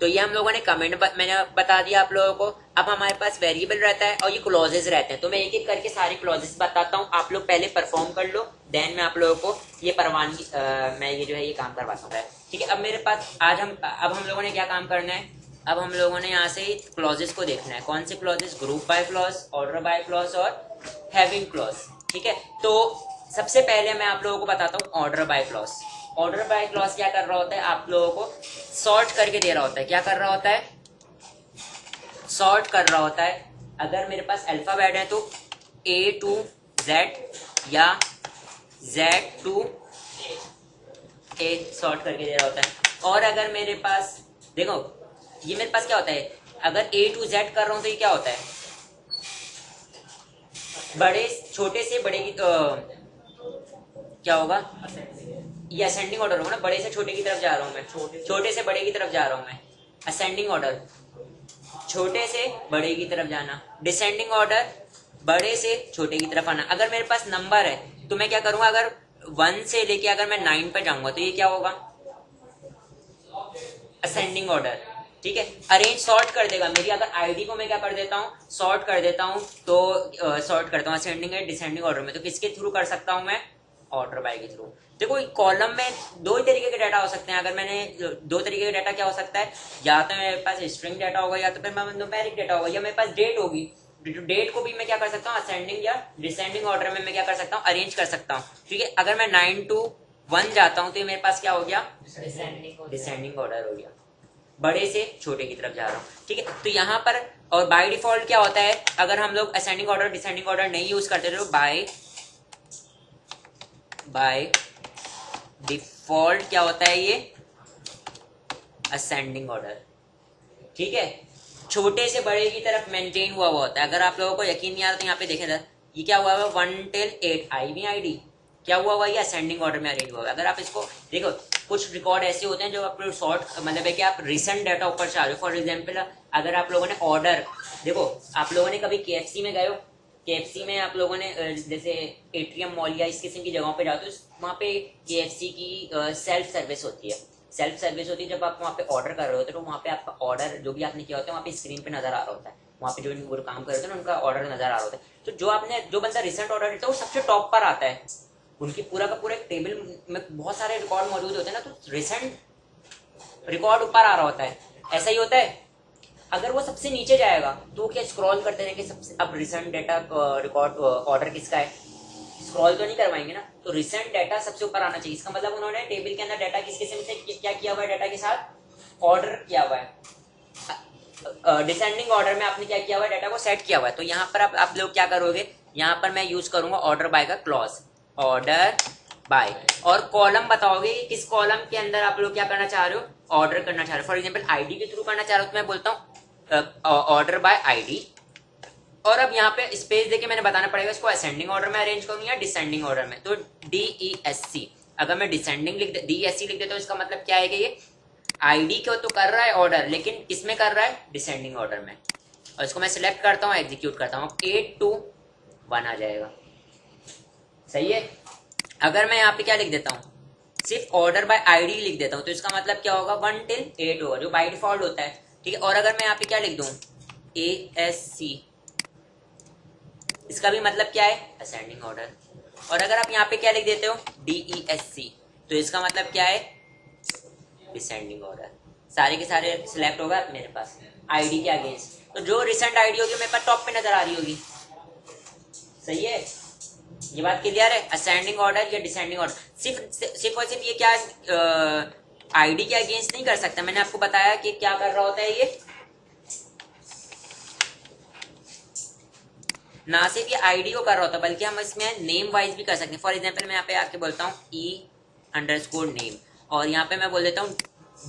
तो ये हम लोगों ने कमेंट मैंने बता दिया आप लोगों को। अब हमारे पास वेरिएबल रहता है और ये क्लॉजेस रहते हैं, तो मैं एक एक करके सारे क्लॉजेस बताता हूँ, आप लोग पहले परफॉर्म कर लो, देन मैं आप लोगों को ये परवानगी मैं ये जो है ये काम करवाता हूँ, ठीक है। अब मेरे पास अब हम लोगों ने क्या काम करना है, अब हम लोगों ने यहाँ से क्लॉजेस को देखना है। कौन से clauses, group by clause, order by clause और हैविंग क्लॉज, ठीक है। तो सबसे पहले मैं आप लोगों को बताता हूँ order by clause. Order by clause क्या कर रहा होता है, आप लोगों को सॉर्ट करके दे रहा होता है। क्या कर रहा होता है, सॉर्ट कर रहा होता है। अगर मेरे पास अल्फाबेट है तो A to Z या Z to A सॉर्ट करके दे रहा होता है। और अगर मेरे पास देखो, ये मेरे पास क्या होता है, अगर A to Z कर रहा हूं तो ये क्या होता है, बड़े छोटे से बड़े की तो क्या होगा, ये असेंडिंग ऑर्डर होगा ना, बड़े से छोटे की तरफ जा रहा हूं मैं, छोटे से बड़े की तरफ जा रहा हूं मैं, असेंडिंग ऑर्डर, छोटे से बड़े की तरफ जाना। डिसेंडिंग ऑर्डर, बड़े से छोटे की तरफ आना। अगर मेरे पास नंबर है तो मैं क्या करूंगा, अगर 1 से लेके अगर मैं 9 पे जाऊंगा तो ये क्या होगा, असेंडिंग ऑर्डर, ठीक है। अरेंज सॉर्ट कर देगा मेरी, अगर आईडी को मैं क्या कर देता हूँ, सॉर्ट कर देता हूँ, तो सॉर्ट करता हूँ असेंडिंग है डिसेंडिंग ऑर्डर में। तो किसके थ्रू कर सकता हूँ मैं, ऑर्डर बाय के थ्रू। देखो कॉलम में दो ही तरीके के डाटा हो सकते हैं। अगर मैंने दो तरीके का डाटा क्या हो सकता है, या तो मेरे पास स्ट्रिंग डाटा होगा, या तो फिर न्यूमेरिक डाटा होगा, या मेरे पास डेट होगी। डेट को भी मैं क्या कर सकता हूँ, असेंडिंग या डिसेंडिंग ऑर्डर में मैं क्या कर सकता हूँ, अरेंज कर सकता हूँ, ठीक है। अगर मैं 9 to 1 जाता हूँ तो ये मेरे पास क्या हो गया, डिसेंडिंग ऑर्डर हो गया, बड़े से छोटे की तरफ जा रहा हूँ, ठीक है। तो यहाँ पर और बाय डिफॉल्ट क्या होता है, अगर हम लोग असेंडिंग ऑर्डर डिसेंडिंग ऑर्डर नहीं यूज करते तो बाय डिफॉल्ट क्या होता है, ये असेंडिंग ऑर्डर, ठीक है। छोटे से बड़े की तरफ मेंटेन हुआ होता है। अगर आप लोगों को यकीन नहीं आ रहा तो यहाँ पे देखें ये क्या हुआ है, 1 till 8 IBID क्या हुआ ये असेंडिंग ऑर्डर में अरेंज हुआ है। अगर आप इसको देखो, कुछ रिकॉर्ड ऐसे होते हैं जो आप शॉर्ट मतलब है कि आप रिसेंट डाटा ऊपर से आ रहे हो। फॉर एग्जाम्पल अगर आप लोगों ने ऑर्डर, देखो आप लोगों ने कभी KFC में गए हो, KFC में आप लोगों ने जैसे एट्रियम मॉल या इस किस्म की जगहों पे जाते हो, वहाँ पे KFC की सेल्फ सर्विस होती है। सेल्फ सर्विस होती है जब आप वहाँ पे ऑर्डर कर रहे होते हो, तो वहाँ पे आपका ऑर्डर जो भी आपने किया होता है वहाँ पे स्क्रीन पे नजर आ रहा होता है। वहाँ पे जो वो काम कर रहे होते हैं ना, उनका ऑर्डर नजर आ रहा होता है। तो जो बंदा रिसेंट ऑर्डर देता है वो सबसे टॉप पर आता है। उनकी पूरा का पूरा एक टेबल में बहुत सारे रिकॉर्ड मौजूद होते हैं ना, तो रिसेंट रिकॉर्ड ऊपर आ रहा होता है। ऐसा ही होता है। अगर वो सबसे नीचे जाएगा तो क्या स्क्रॉल करते रहेंगे सबसे, अब रिसेंट डेटा रिकॉर्ड ऑर्डर किसका है, स्क्रॉल तो नहीं करवाएंगे ना, तो रिसेंट डाटा सबसे ऊपर आना चाहिए। इसका मतलब उन्होंने टेबल के अंदर डाटा किसके से क्या किया हुआ है, डाटा के साथ ऑर्डर किया हुआ है, डिसेंडिंग ऑर्डर में आपने क्या किया हुआ है, डाटा को सेट किया हुआ है। तो यहाँ पर आप लोग क्या करोगे, यहाँ पर मैं यूज करूंगा ऑर्डर बाय का क्लॉज, ऑर्डर बाय, और कॉलम बताओगे कि किस कॉलम के अंदर आप लोग क्या करना चाह रहे हो, ऑर्डर करना चाह रहे हो। फॉर एग्जाम्पल आईडी के थ्रू करना चाह रहे हो तो मैं बोलता हूँ ऑर्डर बाय आईडी, और अब यहाँ पे स्पेस देके मैंने बताना पड़ेगा इसको असेंडिंग ऑर्डर में अरेंज करूँ या डिसेंडिंग ऑर्डर में। तो DESC, अगर मैं डिसेंडिंग DESC लिख देता हूँ, इसका मतलब क्या है कि ये आईडी को तो कर रहा है ऑर्डर, लेकिन किसमें कर रहा है, डिसेंडिंग ऑर्डर में। और इसको मैं सिलेक्ट करता हूँ, एग्जीक्यूट करता हूँ, 8 to 1 आ जाएगा। सही है। अगर मैं यहाँ पे क्या लिख देता हूँ, सिर्फ ऑर्डर बाय आईडी लिख देता हूँ, तो इसका मतलब क्या होगा, 1 till 8 होगा, जो बाय डिफॉल्ट होता है। ठीक है। और अगर मैं यहाँ पे क्या लिख दूँ, ASC, इसका भी मतलब क्या है, असेंडिंग ऑर्डर। और अगर आप यहाँ पे क्या लिख देते हो, DESC, तो इसका मतलब क्या है, डिसेंडिंग ऑर्डर। सारे के सारे सिलेक्ट होगा मेरे पास आईडी के अगेंस्ट, तो जो रिसेंट आईडी होगी मेरे पास टॉप पे नजर आ रही होगी। सही है, ये बात क्लियर है। असेंडिंग ऑर्डर या डिसेंडिंग ऑर्डर, सिर्फ और सिर्फ ये क्या आईडी के अगेंस्ट नहीं कर सकता, मैंने आपको बताया कि क्या कर रहा होता है ये, ना सिर्फ ये आईडी को कर रहा होता, बल्कि हम इसमें नेम वाइज भी कर सकते हैं। फॉर एग्जांपल मैं यहाँ पे आके बोलता हूँ E_name, और यहाँ पे मैं बोल देता हूँ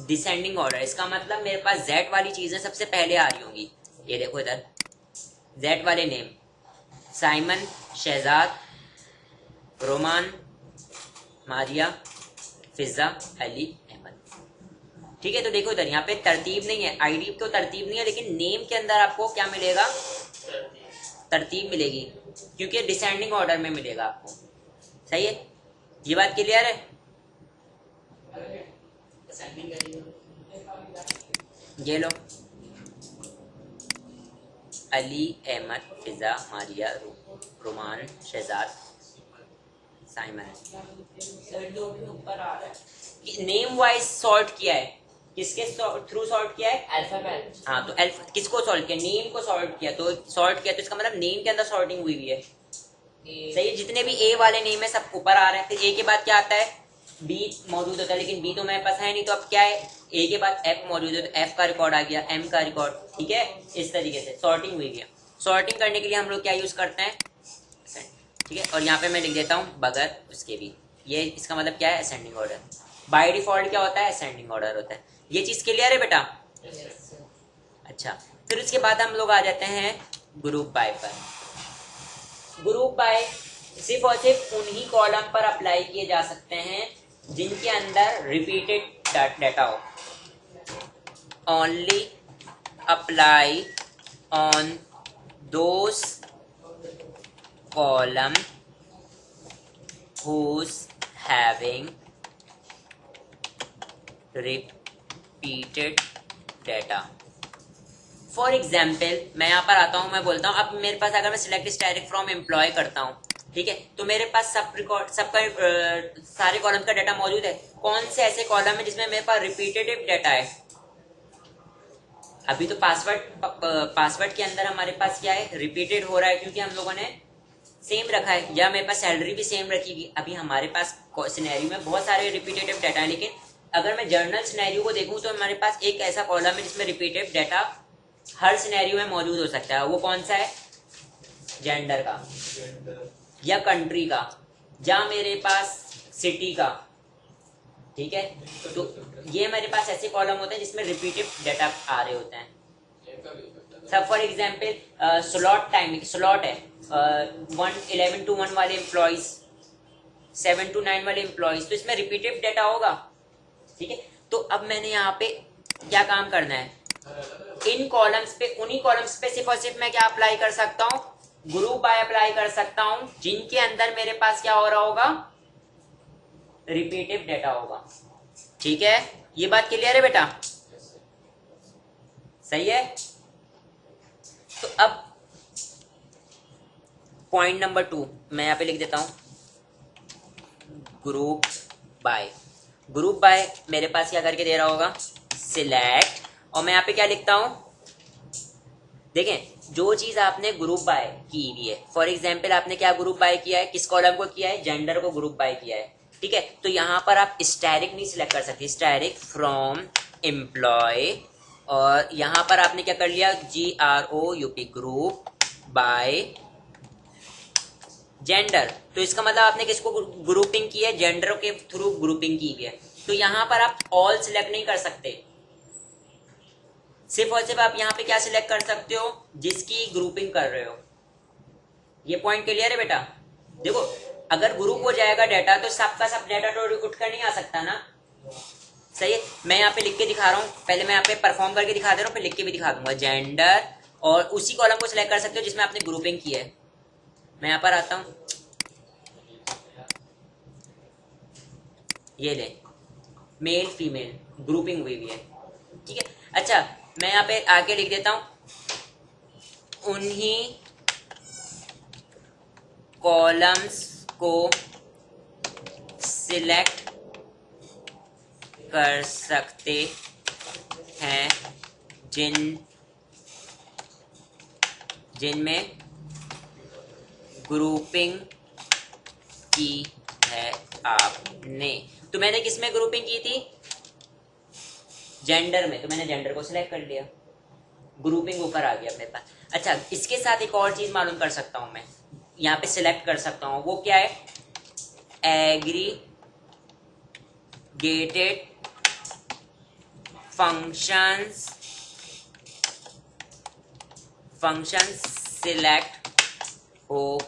डिसेंडिंग ऑर्डर। इसका मतलब मेरे पास Z वाली चीजें सबसे पहले आ रही होंगी। ये देखो इधर Z वाले name, Simon, Shahzad, Roman, Maria, Fiza, Ali, Ahmed. ठीक है। तो देखो इधर यहाँ पे तरतीब नहीं है, आईडी तो तरतीब नहीं है, लेकिन नेम के अंदर आपको क्या मिलेगा, तरतीब मिलेगी, क्योंकि डिसेंडिंग ऑर्डर में मिलेगा आपको। सही है, ये बात क्लियर है। ये लो, Ali, Ahmed, Fiza, Maria, Roman, Shahzad, Simon. Name wise sort किया है, किसके थ्रू सॉर्ट किया है, अल्फाबेट। हाँ, तो किसको सॉर्ट किया, नेम को सॉर्ट किया, तो इसका मतलब नेम के अंदर सॉर्टिंग हुई है। सही है। जितने भी ए वाले नेम है सब ऊपर आ रहे हैं, फिर ए के बाद क्या आता है, बी मौजूद होता है, लेकिन बी तो मेरे पास है नहीं, तो अब क्या है, ए के बाद एफ मौजूद है, तो एफ का रिकॉर्ड आ गया, एम का रिकॉर्ड। ठीक है, इस तरीके से सॉर्टिंग हुई है। सॉर्टिंग करने के लिए हम लोग क्या यूज करते हैं, ठीक है। और यहाँ पे मैं लिख देता हूँ बगैर उसके भी, ये इसका मतलब क्या है, असेंडिंग ऑर्डर। बाय डिफॉल्ट क्या होता है, असेंडिंग ऑर्डर होता है। ये चीज क्लियर है बेटा। अच्छा, फिर उसके बाद हम लोग आ जाते हैं ग्रुप बाय पर। ग्रुप बाय सिर्फ और सिर्फ उन्हीं कॉलम पर अप्लाई किए जा सकते हैं जिनके अंदर रिपीटेड डाटा हो। Only apply on those column who's having repeated data। For example मैं यहाँ पर आता हूँ, मैं बोलता हूँ, अब मेरे पास अगर मैं सिलेक्ट स्टैटिक फ्रॉम एम्प्लॉय करता हूँ, ठीक है, तो मेरे पास सब रिकॉर्ड सबका सारे कॉलम का डाटा मौजूद है। कौन से ऐसे कॉलम है जिसमें मेरे पास रिपीटेटिव डाटा है, अभी तो पासवर्ड के अंदर हमारे पास क्या है, रिपीटेड हो रहा है, क्योंकि हम लोगों ने सेम रखा है, या मेरे पास सैलरी भी सेम रखी। अभी हमारे पास सिनेरियो में बहुत सारे रिपीटेटिव डाटा है, लेकिन अगर मैं जर्नल सिनेरियो को देखूं तो हमारे पास एक ऐसा कॉलम है जिसमें रिपीटेटिव डाटा हर सिनेरियो में मौजूद हो सकता है। वो कौन सा है, जेंडर का या कंट्री का, या मेरे पास सिटी का। ठीक है, तो ये मेरे पास ऐसे कॉलम होते हैं जिसमें रिपीटेटिव डाटा आ रहे होते हैं। सब for example slot timing, slot है 11 to 1 वाले एम्प्लॉइज, 7 to 9 वाले एम्प्लॉइज, तो इसमें रिपीटेटिव डाटा होगा। ठीक है, तो अब मैंने यहाँ पे क्या काम करना है, इन कॉलम्स पे, उन्हीं कॉलम्स पे सिर्फ और सिर्फ मैं क्या अप्लाई कर सकता हूँ, ग्रुप बाय अप्लाई कर सकता हूँ, जिनके अंदर मेरे पास क्या हो रहा होगा, रिपीटेटिव डाटा होगा। ठीक है, ये बात क्लियर है बेटा। सही है। तो अब पॉइंट नंबर 2 मैं यहाँ पे लिख देता हूँ, ग्रुप बाय। ग्रुप बाय मेरे पास क्या करके दे रहा होगा, सिलेक्ट, और मैं यहाँ पे क्या लिखता हूँ, देखें जो चीज आपने ग्रुप बाय की हुई है, फॉर एग्जाम्पल आपने क्या ग्रुप बाय किया है, किस कॉलम को किया है, जेंडर को ग्रुप बाय किया है, ठीक है। तो यहाँ पर आप स्टैटिक नहीं सिलेक्ट कर सकते, स्टैटिक फ्रॉम एम्प्लॉय, और यहाँ पर आपने क्या कर लिया, GROUP ग्रुप बाय जेंडर। तो इसका मतलब आपने किसको ग्रुपिंग की है, जेंडर के थ्रू ग्रुपिंग की है। तो यहाँ पर आप ऑल सिलेक्ट नहीं कर सकते, सिर्फ और सिर्फ आप यहाँ पे क्या सिलेक्ट कर सकते हो, जिसकी ग्रुपिंग कर रहे हो। ये पॉइंट क्लियर है बेटा। देखो अगर ग्रुप हो जाएगा डाटा तो सबका सब डाटा तो उठ कर नहीं आ सकता ना, सही है। मैं यहाँ पे लिख के दिखा रहा हूँ, पहले मैं यहाँ पे परफॉर्म करके दिखा दे रहा हूँ, फिर लिख के भी दिखा दूंगा। जेंडर, और उसी कॉलम को सिलेक्ट कर सकते हो जिसमें आपने ग्रुपिंग की है। मैं यहाँ पर आता हूँ, ये ले मेल फीमेल ग्रुपिंग हुई है, ठीक है। अच्छा मैं यहाँ पे आगे लिख देता हूं, उन्हीं कॉलम्स को सिलेक्ट कर सकते हैं जिनमें ग्रुपिंग की है आपने। तो मैंने किसमें ग्रुपिंग की थी, जेंडर में, तो मैंने जेंडर को सिलेक्ट कर लिया, ग्रुपिंग ऊपर आ गया अपने पास। अच्छा इसके साथ एक और चीज मालूम कर सकता हूं मैं, यहाँ पे सिलेक्ट कर सकता हूं, वो क्या है, एग्रीगेटेड फंक्शंस सिलेक्ट हो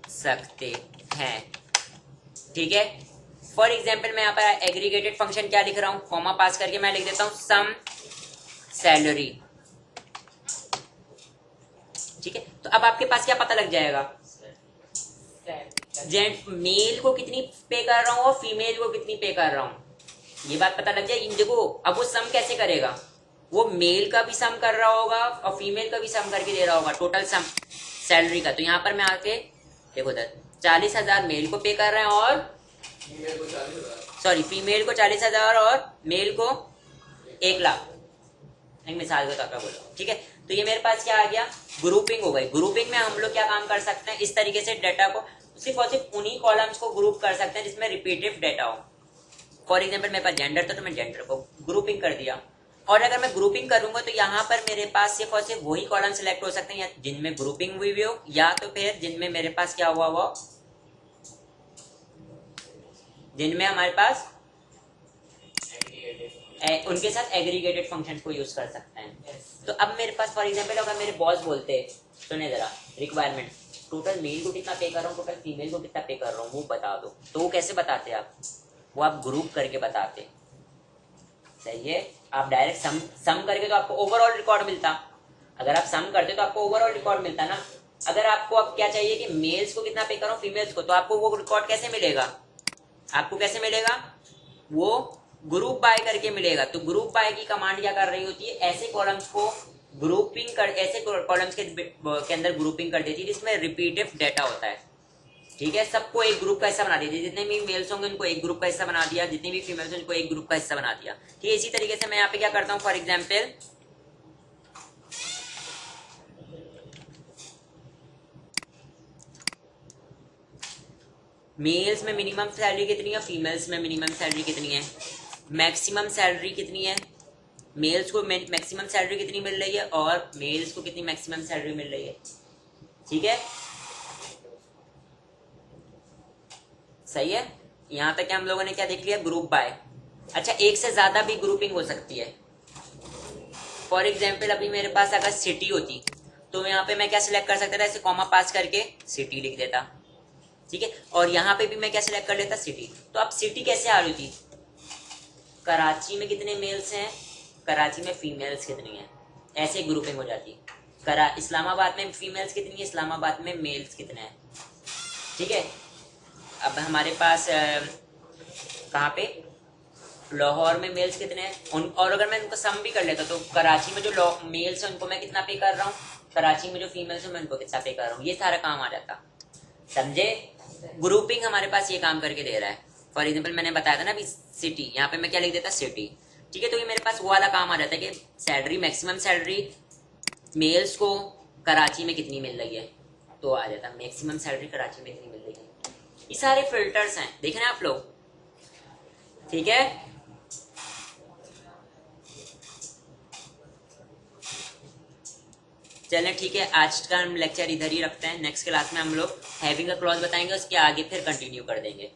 सकते हैं, ठीक है। फॉर एग्जाम्पल मैं यहाँ पर एग्रीगेटेड फंक्शन क्या लिख रहा हूँ, कॉमा पास करके मैं लिख देता हूँ सम सैलरी, ठीक है। तो अब आपके पास क्या पता लग जाएगा, मेल को कितनी पे कर रहा हूँ और फीमेल को कितनी पे कर रहा हूँ, ये बात पता लग जाए। देखो अब वो सम कैसे करेगा, वो मेल का भी सम कर रहा होगा और फीमेल का भी सम करके दे रहा होगा, टोटल सम सैलरी का। तो यहाँ पर मैं आके देखो 40,000 मेल को पे कर रहे हैं और फीमेल को 40,000 और मेल को 1,00,000, एक मिसाल के तौर पर बोलो, ठीक है। तो ये मेरे पास क्या आ गया, ग्रुपिंग हो गई। ग्रुपिंग में हम लोग क्या काम कर सकते हैं, इस तरीके से डाटा को सिर्फ और सिर्फ उन्हीं कॉलम्स को ग्रुप कर सकते हैं जिसमें रिपीटिव डाटा हो। फॉर एग्जाम्पल मेरे पास जेंडर था तो मैं जेंडर को ग्रुपिंग कर दिया, और अगर मैं ग्रुपिंग करूंगा तो यहाँ पर मेरे पास सिर्फ और सिर्फ वही कॉलम सिलेक्ट हो सकते हैं जिनमें ग्रुपिंग हुई हो, या तो फिर जिनमें मेरे पास क्या हुआ हुआ, जिनमें हमारे पास उनके साथ एग्रीगेटेड फंक्शन को यूज कर सकते हैं। तो अब मेरे पास फॉर एग्जांपल अगर मेरे बॉस बोलते, सुने जरा रिक्वायरमेंट, टोटल मेल को कितना पे कर रहा हूँ, टोटल फीमेल को कितना पे कर रहा हूँ, वो बता दो। तो वो कैसे बताते आप, वो आप ग्रुप करके बताते, सही है। आप डायरेक्ट सम करके तो आपको ओवरऑल रिकॉर्ड मिलता, अगर आप सम करते तो आपको ओवरऑल रिकॉर्ड मिलता ना। अगर आपको अब क्या चाहिए कि मेल्स को कितना पे कर रहा हूँ फीमेल्स को, तो आपको वो रिकॉर्ड कैसे मिलेगा, आपको कैसे मिलेगा, वो ग्रुप बाय करके मिलेगा। तो ग्रुप बाय की कमांड क्या कर रही होती है, ऐसे कॉलम्स को ग्रुपिंग कर, ऐसे कॉलम्स के अंदर ग्रुपिंग कर देती है जिसमें रिपीटिव डाटा होता है, ठीक है। सबको एक ग्रुप का हिस्सा बना दिया, जितने भी मेल्स होंगे उनको एक ग्रुप का हिस्सा बना दिया, जितनी भी फीमेल्स उनको एक ग्रुप का हिस्सा बना दिया, ठीक है। इसी तरीके से मैं यहाँ पे क्या करता हूँ, फॉर एग्जाम्पल मेल्स में मिनिमम सैलरी कितनी है, फीमेल्स में मिनिमम सैलरी कितनी है, मैक्सिमम सैलरी कितनी है, मेल्स को मैक्सिमम सैलरी कितनी मिल रही है और मेल्स को कितनी मैक्सिमम सैलरी मिल रही है, ठीक है, सही है। यहां तक हम लोगों ने क्या देख लिया, ग्रुप बाय। अच्छा एक से ज्यादा भी ग्रुपिंग हो सकती है। फॉर एग्जाम्पल अभी मेरे पास अगर सिटी होती तो यहाँ पे मैं क्या सिलेक्ट कर सकता था, ऐसे कॉमा पास करके सिटी लिख देता, ठीक है। और यहाँ पे भी मैं क्या सिलेक्ट कर लेता, सिटी। तो अब सिटी कैसे आ रही थी, कराची में कितने मेल्स हैं, कराची में फीमेल्स कितनी हैं, ऐसे ग्रुपिंग हो जाती। इस्लामाबाद में फीमेल्स कितनी है, इस्लामाबाद में मेल्स कितने हैं, ठीक है। अब हमारे पास कहाँ पे, लाहौर में मेल्स कितने हैं, और अगर मैं उनको सम भी कर लेता तो कराची में जो मेल्स हैं उनको मैं कितना पे कर रहा हूँ, कराची में जो फीमेल्स हैं मैं उनको कितना पे कर रहा हूँ, ये सारा काम आ जाता, समझे। ग्रुपिंग हमारे पास ये काम करके दे रहा है। फॉर एग्जाम्पल मैंने बताया था ना अभी सिटी, यहाँ पे मैं क्या लिख देता, सिटी। ठीक है, तो ये मेरे पास वो वाला काम आ जाता है कि सैलरी, मैक्सिमम सैलरी मेल्स को कराची में कितनी मिल रही है, तो आ जाता है मैक्सिमम सैलरी कराची में इतनी मिल रही है। ये सारे फिल्टर्स हैं, देख रहे हैं आप लोग, ठीक है। चलें ठीक है, आज का हम लेक्चर इधर ही रखते हैं। नेक्स्ट क्लास में हम लोग हैविंग अ क्लॉज बताएंगे, उसके आगे फिर कंटिन्यू कर देंगे।